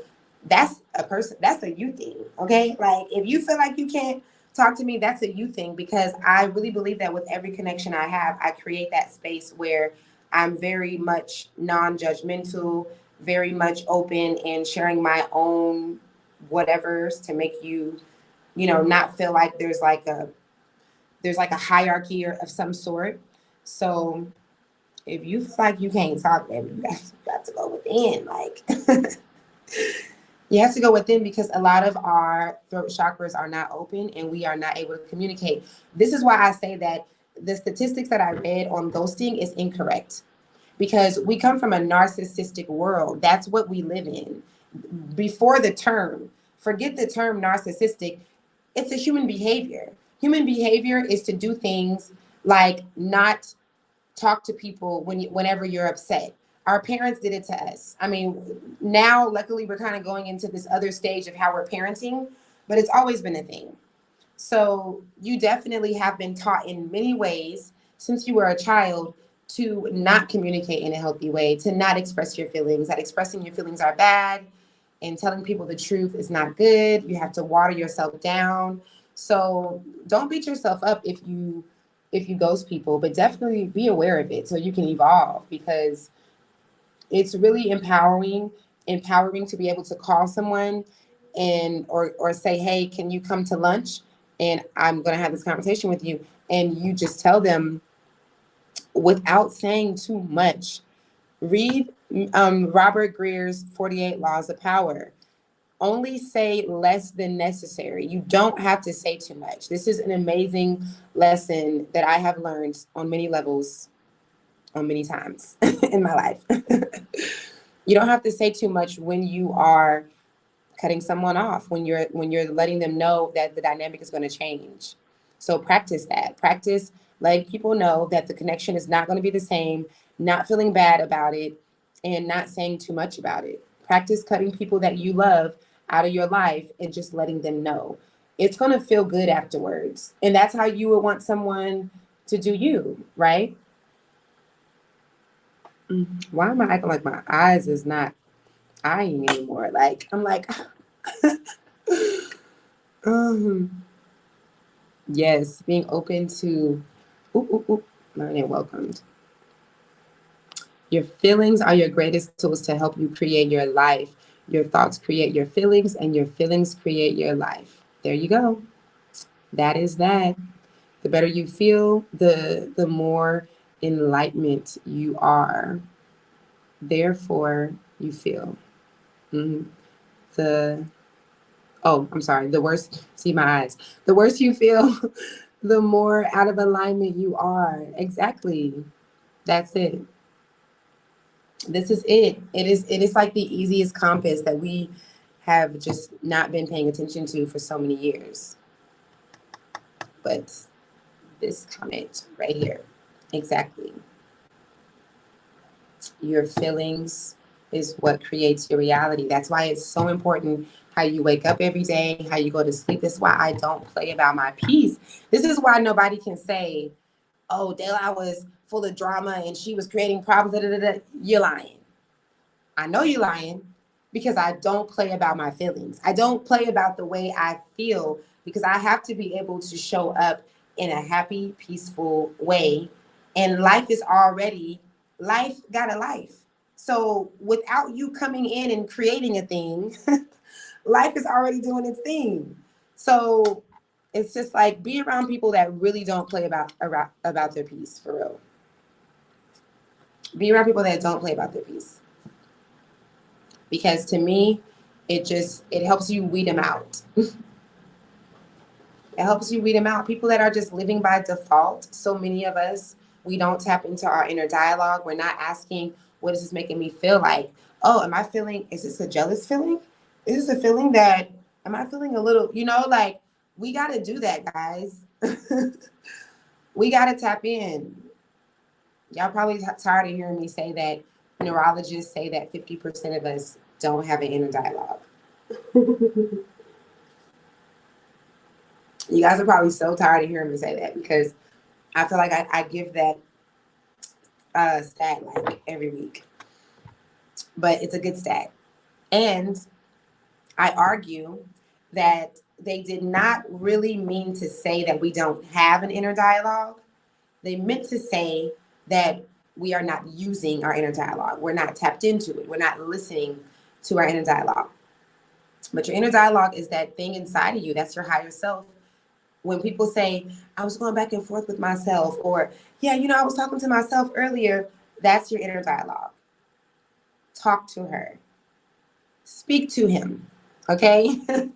that's a you thing, okay? Like, if you feel like you can't talk to me, that's a you thing, because I really believe that with every connection I have, I create that space where I'm very much non-judgmental, very much open and sharing my own whatever's to make you, not feel like there's like a hierarchy of some sort. So if you feel like you can't talk, baby, you got to go within. Like, you have to go within, because a lot of our throat chakras are not open and we are not able to communicate. This is why I say that the statistics that I read on ghosting is incorrect, because we come from a narcissistic world. That's what we live in. Before the term, forget the term narcissistic, it's a human behavior. Human behavior is to do things like not talk to people whenever you're upset. Our parents did it to us. I mean, now luckily we're kind of going into this other stage of how we're parenting, but it's always been a thing. So you definitely have been taught in many ways since you were a child to not communicate in a healthy way, to not express your feelings, that expressing your feelings are bad and telling people the truth is not good. You have to water yourself down. So don't beat yourself up if you ghost people, but definitely be aware of it so you can evolve, because it's really empowering to be able to call someone and or say, hey, can you come to lunch, and I'm going to have this conversation with you, and you just tell them without saying too much. Read Robert Greer's 48 Laws of Power. Only say less than necessary. You don't have to say too much. This is an amazing lesson that I have learned on many levels, on many times in my life. You don't have to say too much when you are cutting someone off, when you're letting them know that the dynamic is going to change. So practice that. Practice letting people know that the connection is not going to be the same, not feeling bad about it, and not saying too much about it. Practice cutting people that you love out of your life and just letting them know. It's going to feel good afterwards. And that's how you would want someone to do you, right? Why am I acting like my eyes is not eyeing anymore? Like, I'm like, um, yes, being open to learn and welcomed. Your feelings are your greatest tools to help you create your life. Your thoughts create your feelings, and your feelings create your life. There you go. That is that. The better you feel, the more enlightenment you are. Therefore, you feel. Mhm. The I'm sorry. The worse, see my eyes. The worse you feel, the more out of alignment you are. Exactly. That's it. This is it. It is like the easiest compass that we have just not been paying attention to for so many years. But this comment right here. Exactly. Your feelings is what creates your reality. That's why it's so important how you wake up every day, how you go to sleep. This is why I don't play about my peace. This is why nobody can say, oh, Dayla was full of drama and she was creating problems. Da, da, da, da. You're lying. I know you're lying, because I don't play about my feelings. I don't play about the way I feel, because I have to be able to show up in a happy, peaceful way. And life got a life. So without you coming in and creating a thing, life is already doing its thing. So it's just like, be around people that really don't play about their piece, for real. Be around people that don't play about their piece, because to me, it helps you weed them out. It helps you weed them out. People that are just living by default. So many of us, we don't tap into our inner dialogue. We're not asking, what is this making me feel like? Oh, is this a jealous feeling? Is this a feeling that, am I feeling a little, like, we got to do that, guys. We got to tap in. Y'all probably tired of hearing me say that neurologists say that 50% of us don't have an inner dialogue. You guys are probably so tired of hearing me say that because I feel like I give that stat like every week. But it's a good stat. And I argue that they did not really mean to say that we don't have an inner dialogue. They meant to say that we are not using our inner dialogue. We're not tapped into it. We're not listening to our inner dialogue. But your inner dialogue is that thing inside of you. That's your higher self. When people say, I was going back and forth with myself, or, yeah, I was talking to myself earlier, that's your inner dialogue. Talk to her. Speak to him. Okay? And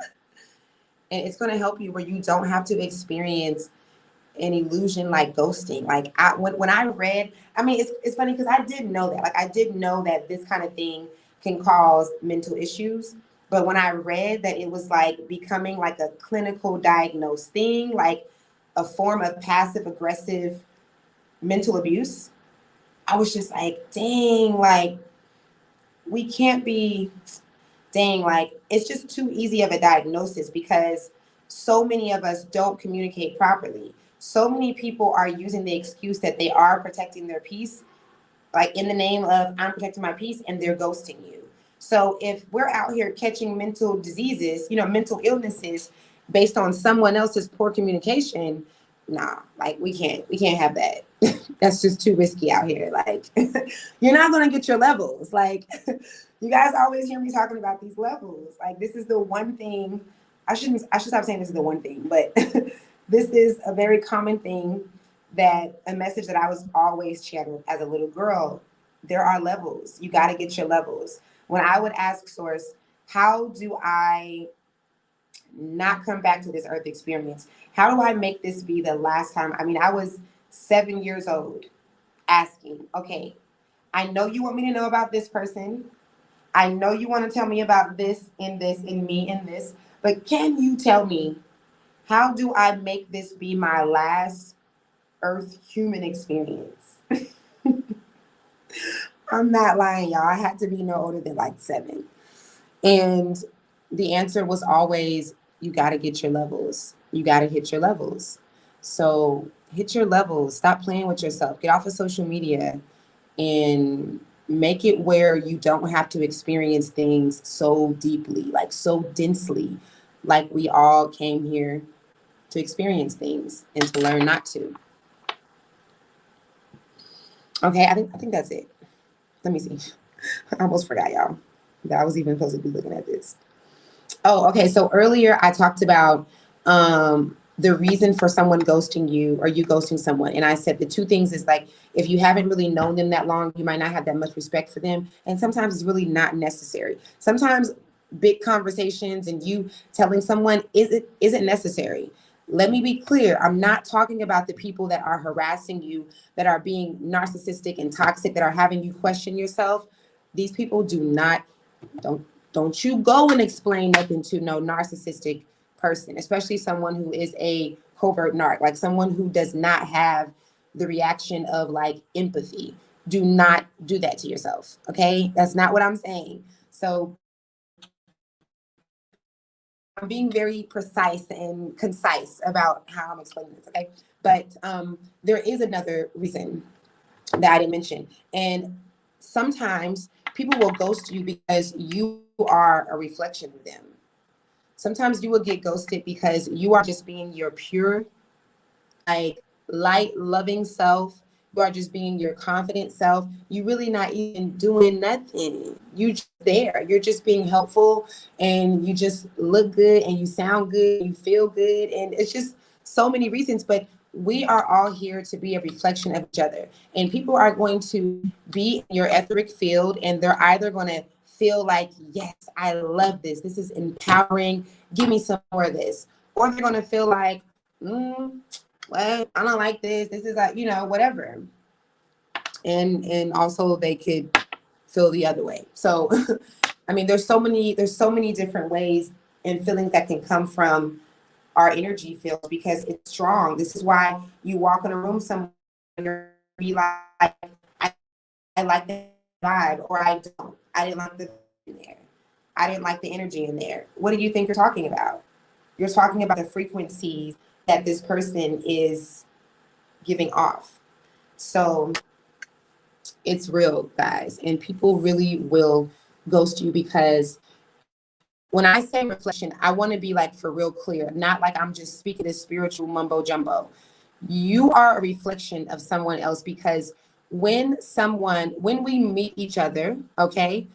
it's going to help you where you don't have to experience an illusion like ghosting. Like when I read, it's funny because I didn't know that. Like I didn't know that this kind of thing can cause mental issues. But when I read that it was like becoming like a clinical diagnosed thing, like a form of passive aggressive mental abuse, I was just like, dang, like we can't be, dang, like it's just too easy of a diagnosis because so many of us don't communicate properly. So many people are using the excuse that they are protecting their peace, like in the name of I'm protecting my peace, and they're ghosting you. So if we're out here catching mental diseases, mental illnesses based on someone else's poor communication, nah, like we can't have that. That's just too risky out here. Like you're not going to get your levels. Like you guys always hear me talking about these levels. Like this is the one thing I should stop saying this is the one thing, but this is a very common thing, that a message that I was always channeling as a little girl. There are levels. You got to get your levels. When I would ask Source, how do I not come back to this earth experience? How do I make this be the last time? I was 7 years old asking, okay, I know you want me to know about this person. I know you want to tell me about this and me and this, but can you tell me, how do I make this be my last earth human experience? I'm not lying, y'all. I had to be no older than like 7. And the answer was always, you got to get your levels. You got to hit your levels. So hit your levels. Stop playing with yourself. Get off of social media and make it where you don't have to experience things so deeply, like so densely, like we all came here to experience things and to learn not to. Okay, I think that's it. Let me see. I almost forgot, y'all, that I was even supposed to be looking at this. Oh, okay. So earlier I talked about the reason for someone ghosting you or you ghosting someone. And I said the two things is like, if you haven't really known them that long, you might not have that much respect for them. And sometimes it's really not necessary. Sometimes big conversations and you telling someone isn't necessary. Let me be clear. I'm not talking about the people that are harassing you, that are being narcissistic and toxic, that are having you question yourself. These people don't you go and explain nothing to no narcissistic person, especially someone who is a covert narc, like someone who does not have the reaction of like empathy. Do not do that to yourself. Okay. That's not what I'm saying. So I'm being very precise and concise about how I'm explaining this. Okay. But there is another reason that I didn't mention. And sometimes people will ghost you because you are a reflection of them. Sometimes you will get ghosted because you are just being your pure, like light, loving self. You are just being your confident self. You really not even doing nothing. You just there. You're just being helpful, and you just look good, and you sound good, and you feel good, and it's just so many reasons. But we are all here to be a reflection of each other, and people are going to be in your etheric field, and they're either going to feel like, yes, I love this. This is empowering. Give me some more of this. Or they're going to feel like, well, I don't like this. This is like, whatever. And also they could feel the other way. So, there's so many different ways and feelings that can come from our energy field because it's strong. This is why you walk in a room somewhere and be like, I like that vibe, or I don't. I didn't like the in there. I didn't like the energy in there. What do you think you're talking about? You're talking about the frequencies that this person is giving off. So it's real, guys. And people really will ghost you because when I say reflection, I want to be like for real clear, not like I'm just speaking this spiritual mumbo jumbo. You are a reflection of someone else because when we meet each other, okay,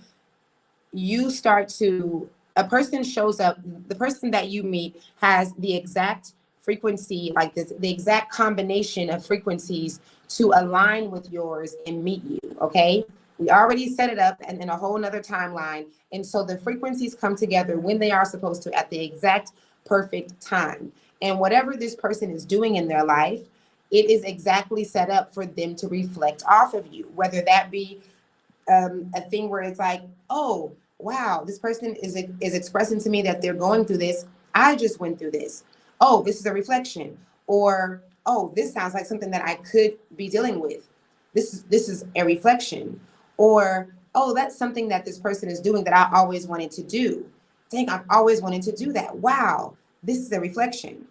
you start to, a person shows up, the person that you meet has the exact frequency, like this, the exact combination of frequencies to align with yours and meet you, okay? We already set it up and in a whole nother timeline. And so the frequencies come together when they are supposed to at the exact perfect time. And whatever this person is doing in their life, it is exactly set up for them to reflect off of you, whether that be a thing where it's like, oh, wow, this person is expressing to me that they're going through this. I just went through this. Oh, this is a reflection. Or, oh, this sounds like something that I could be dealing with. This is a reflection. Or, oh, that's something that this person is doing that I always wanted to do. Dang, I've always wanted to do that. Wow, this is a reflection.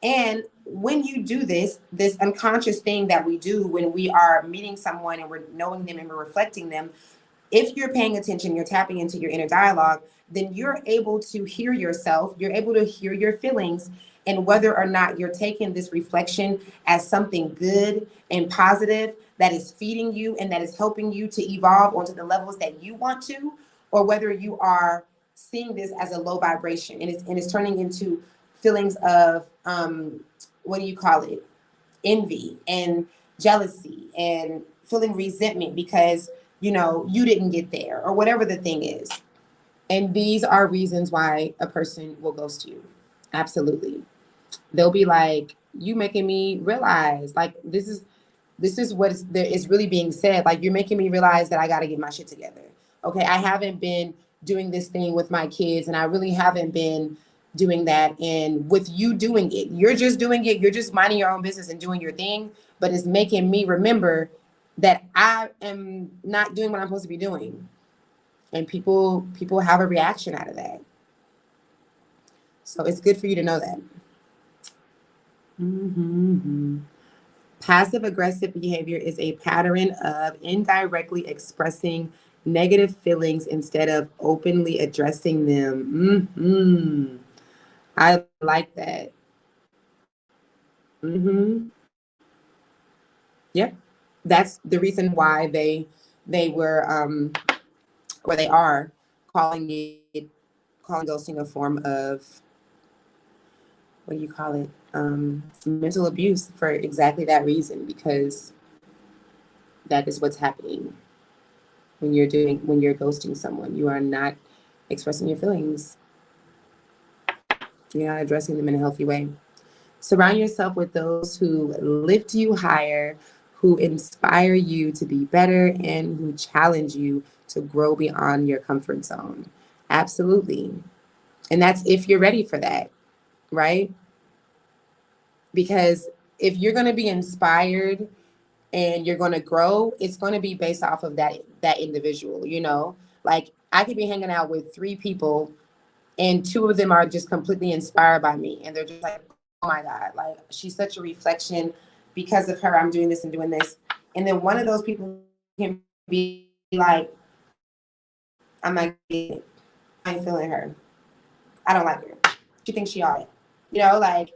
And when you do this unconscious thing that we do when we are meeting someone and we're knowing them and we're reflecting them, if you're paying attention, you're tapping into your inner dialogue, then you're able to hear yourself, you're able to hear your feelings, and whether or not you're taking this reflection as something good and positive that is feeding you and that is helping you to evolve onto the levels that you want to, or whether you are seeing this as a low vibration and it's turning into feelings of what do you call it? Envy and jealousy and feeling resentment because you didn't get there or whatever the thing is. And these are reasons why a person will ghost you. Absolutely. They'll be like, you making me realize like this is what is really being said. Like, you're making me realize that I got to get my shit together. Okay, I haven't been doing this thing with my kids and I really haven't been doing that. And with you doing it, you're just doing it. You're just minding your own business and doing your thing. But it's making me remember that I am not doing what I'm supposed to be doing. And people have a reaction out of that. So it's good for you to know that. Passive aggressive behavior is a pattern of indirectly expressing negative feelings instead of openly addressing them. I like that. Yep. That's the reason why they were or they are calling ghosting a form of, what do you call it? Mental abuse, for exactly that reason, because that is what's happening when you're ghosting someone. You are not expressing your feelings. You're not addressing them in a healthy way. Surround yourself with those who lift you higher, who inspire you to be better, and who challenge you to grow beyond your comfort zone. Absolutely. And that's if you're ready for that, right? Because if you're going to be inspired and you're going to grow, it's going to be based off of that individual, Like, I could be hanging out with 3 people and 2 of them are just completely inspired by me. And they're just like, oh my God, like, she's such a reflection. Because of her, I'm doing this and doing this. And then one of those people can be like, I'm not getting it. I ain't feeling her. I don't like her. She thinks she ought it. Like,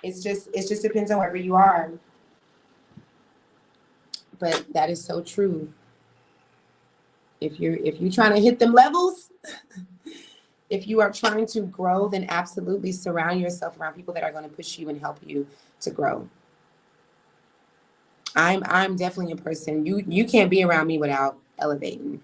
it just depends on wherever you are. But that is so true. If you're trying to hit them levels, if you are trying to grow, then absolutely surround yourself around people that are going to push you and help you to grow. I'm definitely a person, you can't be around me without elevating.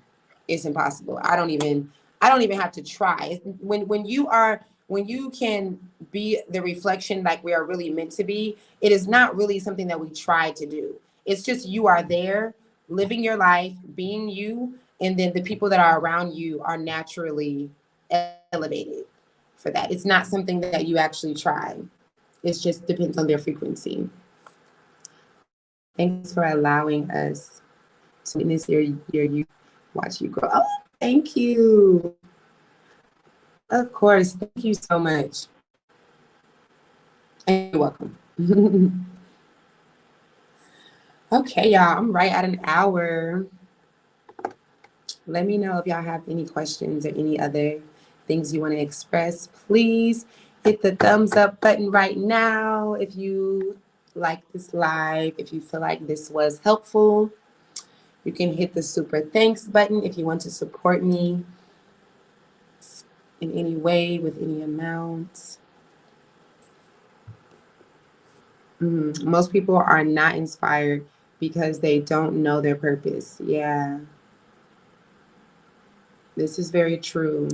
It's impossible. I don't even have to try. When you can be the reflection like we are really meant to be, it is not really something that we try to do. It's just you are there, living your life, being you, and then the people that are around you are naturally elevated for that. It's not something that you actually try. It just depends on their frequency. Thanks for allowing us to witness your you watch you grow. Oh, thank you. Of course. Thank you so much. And you're welcome. Okay, y'all. I'm right at an hour. Let me know if y'all have any questions or any other things you want to express. Please hit the thumbs up button right now if you like this live, if you feel like this was helpful. You can hit the super thanks button if you want to support me in any way with any amount. Most people are not inspired because they don't know their purpose. Yeah. This is very true.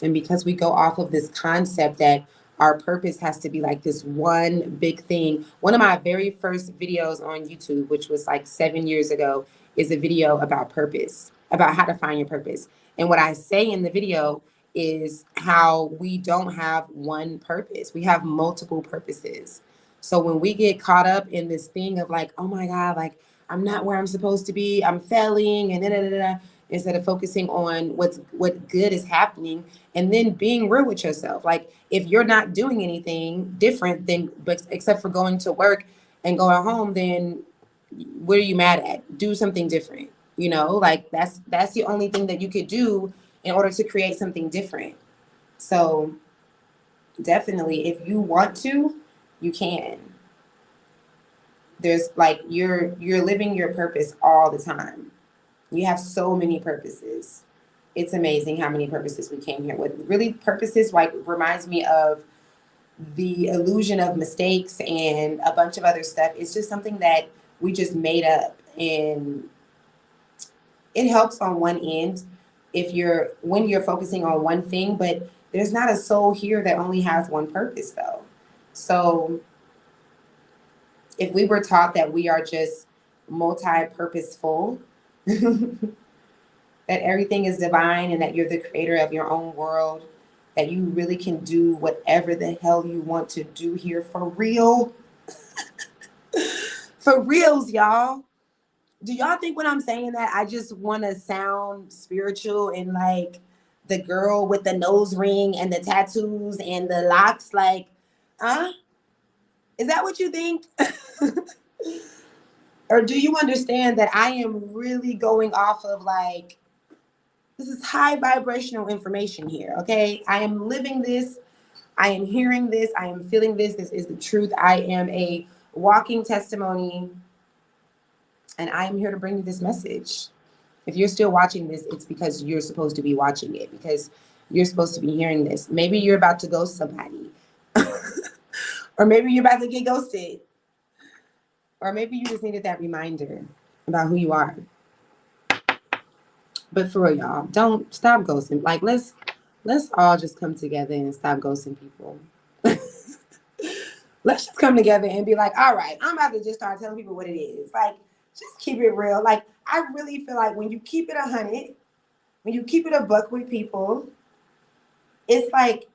And because we go off of this concept that our purpose has to be like this one big thing. One of my very first videos on YouTube, which was like 7 years ago, is a video about purpose, about how to find your purpose. And what I say in the video is how we don't have one purpose. We have multiple purposes. So when we get caught up in this thing of like, oh my God, like I'm not where I'm supposed to be, I'm failing, and instead of focusing on what good is happening, and then being real with yourself. Like if you're not doing anything different than but except for going to work and going home, then what are you mad at? Do something different. You know, like that's the only thing that you could do in order to create something different. So definitely, if you want to, you can. There's like you're living your purpose all the time. You have so many purposes. It's amazing how many purposes we came here with. Really, purposes like reminds me of the illusion of mistakes and a bunch of other stuff. It's just something that we just made up, and it helps on one end when you're focusing on one thing, but there's not a soul here that only has one purpose though. So if we were taught that we are just multi-purposeful, that everything is divine and that you're the creator of your own world, that you really can do whatever the hell you want to do here for real. For reals, y'all. Do y'all think when I'm saying that, I just want to sound spiritual and like the girl with the nose ring and the tattoos and the locks? Like, is that what you think? Or do you understand that I am really going off of like, this is high vibrational information here, okay? I am living this. I am hearing this. I am feeling this. This is the truth. I am a walking testimony, and I am here to bring you this message. If you're still watching this, it's because you're supposed to be watching it, because you're supposed to be hearing this. Maybe you're about to ghost somebody. Or maybe you're about to get ghosted. Or maybe you just needed that reminder about who you are. But for real, y'all, don't stop ghosting. Like, let's all just come together and stop ghosting people. Let's just come together and be like, all right, I'm about to just start telling people what it is. Like, just keep it real. Like, I really feel like when you keep it 100, when you keep it a buck with people, it's like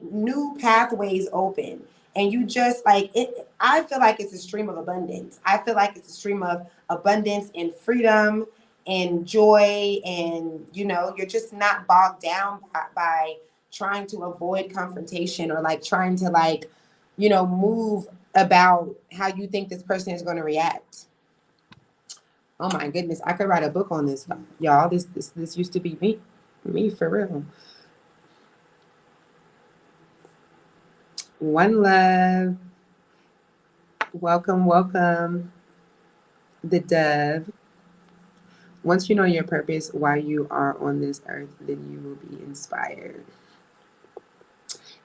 new pathways open. And you just like it. I feel like it's a stream of abundance. I feel like it's a stream of abundance and freedom and joy. And, you know, you're just not bogged down by trying to avoid confrontation or like trying to like, you know, move about how you think this person is going to react. Oh my goodness, I could write a book on this, y'all. This used to be me for real. One love. Welcome, welcome. The dove. Once you know your purpose, why you are on this earth, then you will be inspired.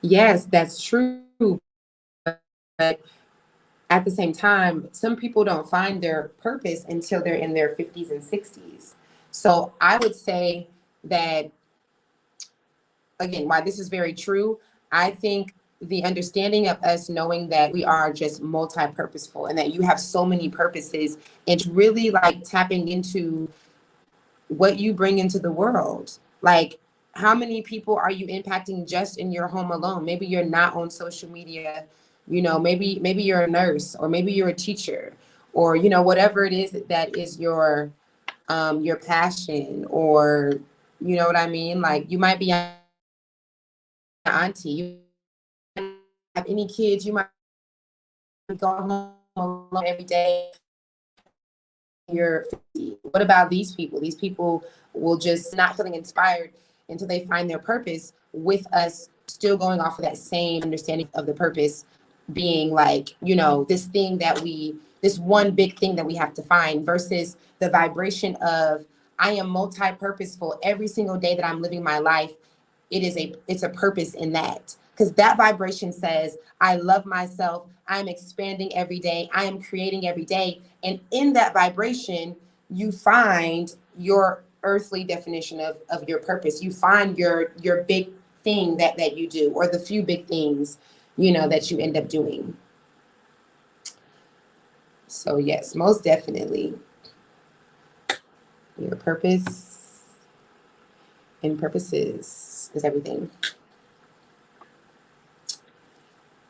Yes, that's true. But at the same time, some people don't find their purpose until they're in their 50s and 60s. So I would say that, again, why this is very true, I think the understanding of us knowing that we are just multi-purposeful and that you have so many purposes, it's really like tapping into what you bring into the world. Like, how many people are you impacting just in your home alone? Maybe you're not on social media, you know, maybe you're a nurse, or maybe you're a teacher, or, you know, whatever it is that is your your passion, or you know what I mean? Like you might be an auntie, you might not have any kids, you might be going home alone every day. You're 50. What about these people? These people will just not feeling inspired until they find their purpose, with us still going off of that same understanding of the purpose being like, you know, this thing that we, this one big thing that we have to find, versus the vibration of I am multi-purposeful every single day that I'm living my life. It's a purpose in that, because that vibration says I love myself, I'm expanding every day, I am creating every day. And in that vibration you find your earthly definition of your purpose. You find your big thing that you do, or the few big things, you know, that you end up doing. So yes, most definitely your purpose and purposes is everything.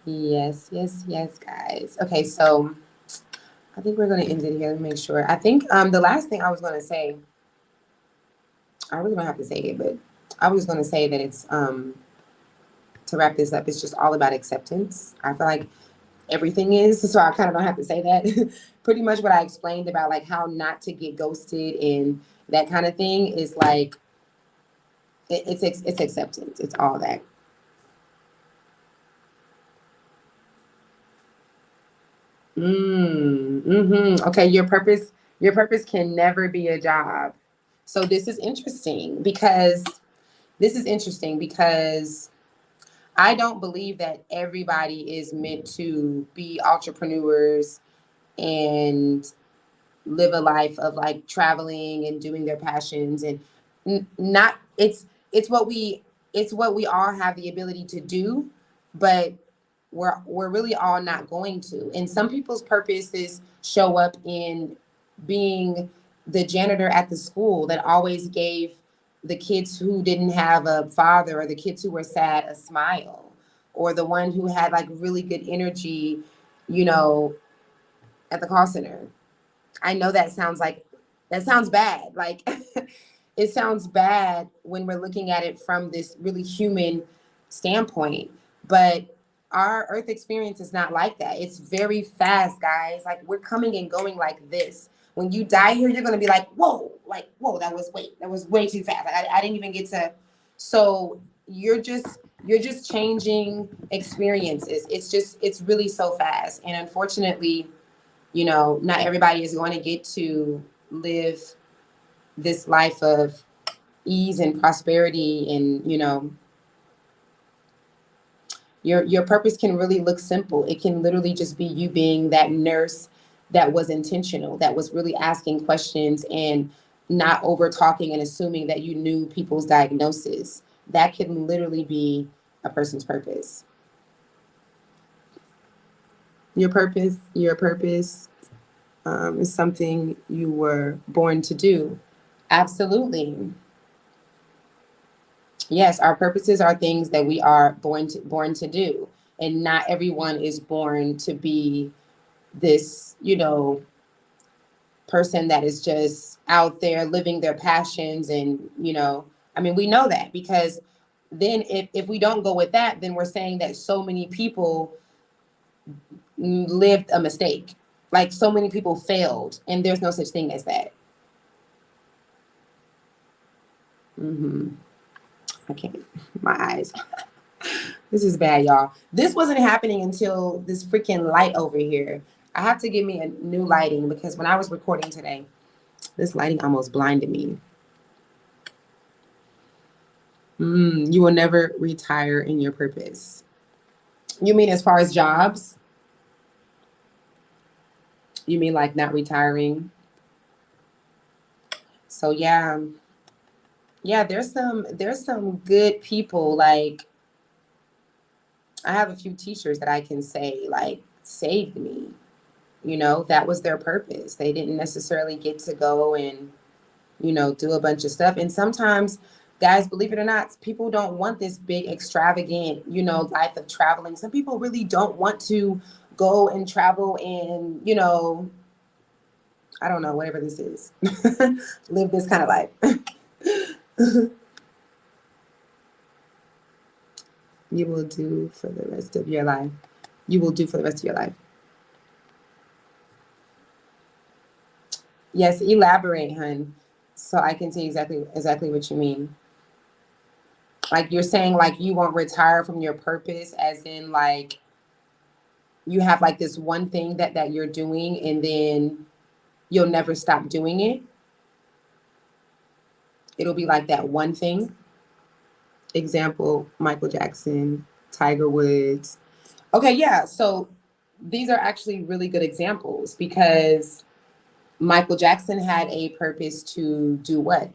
Yes, yes, yes, guys. Okay, so I think we're going to end it here. Let me make sure. I think the last thing I was going to say, I really don't have to say it, but I was going to say that it's to wrap this up, it's just all about acceptance. I feel like everything is, so I kind of don't have to say that. Pretty much what I explained about like how not to get ghosted and that kind of thing is like it's acceptance. It's all that. Okay, your purpose can never be a job. So this is interesting because I don't believe that everybody is meant to be entrepreneurs and live a life of like traveling and doing their passions, and not it's what we it's what we all have the ability to do, but we're really all not going to. And some people's purposes show up in being the janitor at the school that always gave the kids who didn't have a father, or the kids who were sad, a smile, or the one who had like really good energy, you know, at the call center. I know that sounds bad. Like it sounds bad when we're looking at it from this really human standpoint, but our earth experience is not like that. It's very fast, guys. Like we're coming and going like this. When you die here, you're going to be like, whoa, that was way too fast. I didn't even get to. So you're just changing experiences. It's really so fast. And unfortunately, you know, not everybody is going to get to live this life of ease and prosperity. And you know, your purpose can really look simple. It can literally just be you being that nurse that was intentional, that was really asking questions and not over talking and assuming that you knew people's diagnosis. That can literally be a person's purpose. Your purpose is something you were born to do. Absolutely. Yes, our purposes are things that we are born to do. And not everyone is born to be this, you know, person that is just out there living their passions. And, you know, I mean, we know that because then if we don't go with that, then we're saying that so many people lived a mistake. Like so many people failed, and there's no such thing as that. I can't, my eyes. This is bad, y'all. This wasn't happening until this freaking light over here. I have to get me a new lighting because when I was recording today, this lighting almost blinded me. You will never retire in your purpose. You mean as far as jobs? You mean like not retiring? So yeah, there's some good people. Like I have a few teachers that I can say like saved me. You know, that was their purpose. They didn't necessarily get to go and, you know, do a bunch of stuff. And sometimes, guys, believe it or not, people don't want this big extravagant, you know, life of traveling. Some people really don't want to go and travel and, you know, I don't know, whatever this is. Live this kind of life. You will do for the rest of your life. You will do for the rest of your life. Yes, elaborate, hun. So I can see exactly what you mean. Like you're saying, like you won't retire from your purpose, as in like you have like this one thing that you're doing, and then you'll never stop doing it. It'll be like that one thing. Example: Michael Jackson, Tiger Woods. Okay, yeah. So these are actually really good examples because Michael Jackson had a purpose to do what?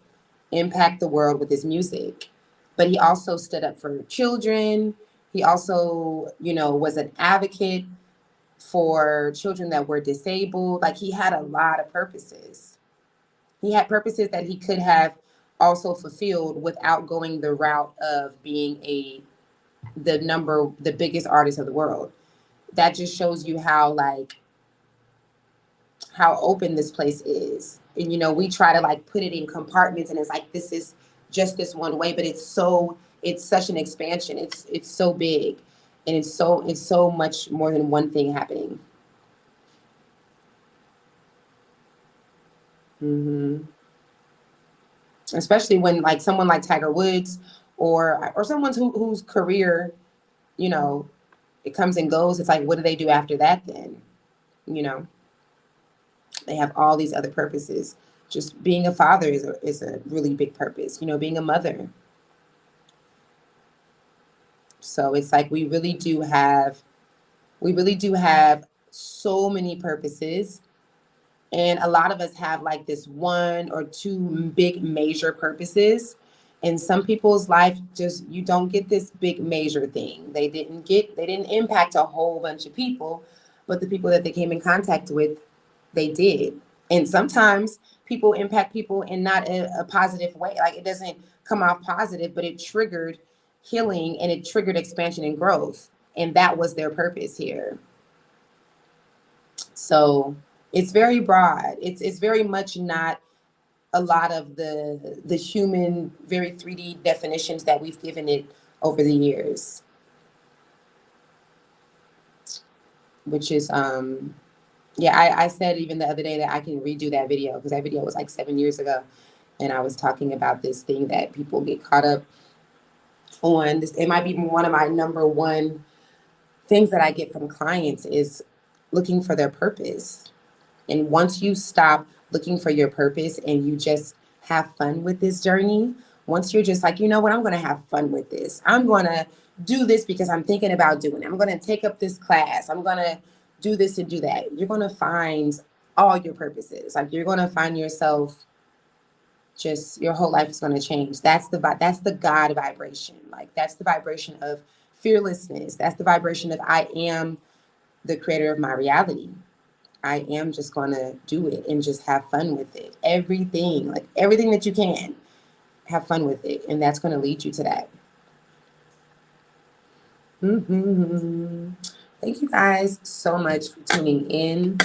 Impact the world with his music. But he also stood up for children. He also, was an advocate for children that were disabled. Like he had a lot of purposes. He had purposes that he could have also fulfilled without going the route of being the biggest artist of the world. That just shows you how open this place is. And we try to like put it in compartments, and it's like this is just this one way, but it's such an expansion. It's so big, and it's so much more than one thing happening. hmm Especially when like someone like Tiger Woods or someone whose career, you know, it comes and goes. It's like, what do they do after that then? You know, they have all these other purposes. Just being a father is a really big purpose. Being a mother. So it's like we really do have so many purposes. And a lot of us have like this one or two big major purposes. In some people's life, just you don't get this big major thing. They didn't impact a whole bunch of people, but the people that they came in contact with, they did. And sometimes people impact people in not a positive way. Like it doesn't come off positive, but it triggered healing and it triggered expansion and growth. And that was their purpose here. So it's very broad. It's very much not a lot of the human, very 3D definitions that we've given it over the years, which is yeah, I said even the other day that I can redo that video because that video was like 7 years ago, and I was talking about this thing that people get caught up on. It might be one of my number one things that I get from clients is looking for their purpose. And once you stop looking for your purpose and you just have fun with this journey, once you're just like, you know what, I'm going to have fun with this. I'm going to do this because I'm thinking about doing it. I'm going to take up this class. I'm going to do this and do that. You're going to find all your purposes. Like you're going to find yourself just your whole life is going to change. That's the God vibration. Like that's the vibration of fearlessness. That's the vibration of I am the creator of my reality. I am just going to do it and just have fun with it. Everything, like everything that you can, have fun with it. And that's going to lead you to that. Thank you guys so much for tuning in.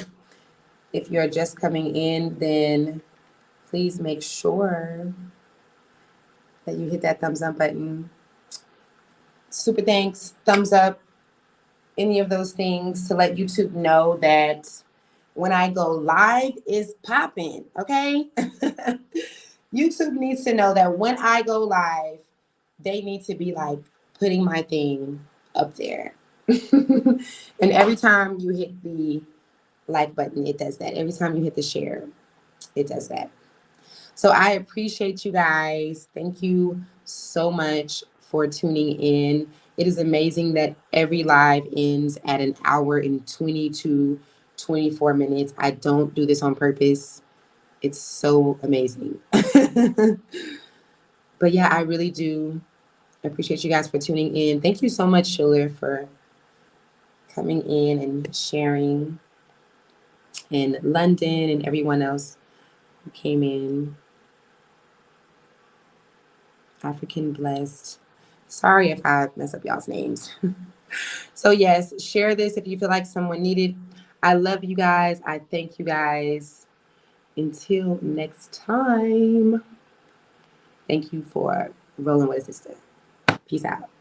If you're just coming in, then please make sure that you hit that thumbs up button. Super thanks, thumbs up, any of those things to let YouTube know that when I go live is popping, okay? YouTube needs to know that when I go live, they need to be like putting my thing up there. And every time you hit the like button, it does that. Every time you hit the share, it does that. So I appreciate you guys. Thank you so much for tuning in. It is amazing that every live ends at an hour and 24 minutes. I don't do this on purpose. It's so amazing. But yeah, I really do appreciate you guys for tuning in. Thank you so much, Schiller, for coming in and sharing. And London and everyone else who came in. African Blessed. Sorry if I mess up y'all's names. So yes, share this if you feel like someone needed. I love you guys. I thank you guys. until next time, thank you for rolling with a sister. Peace out.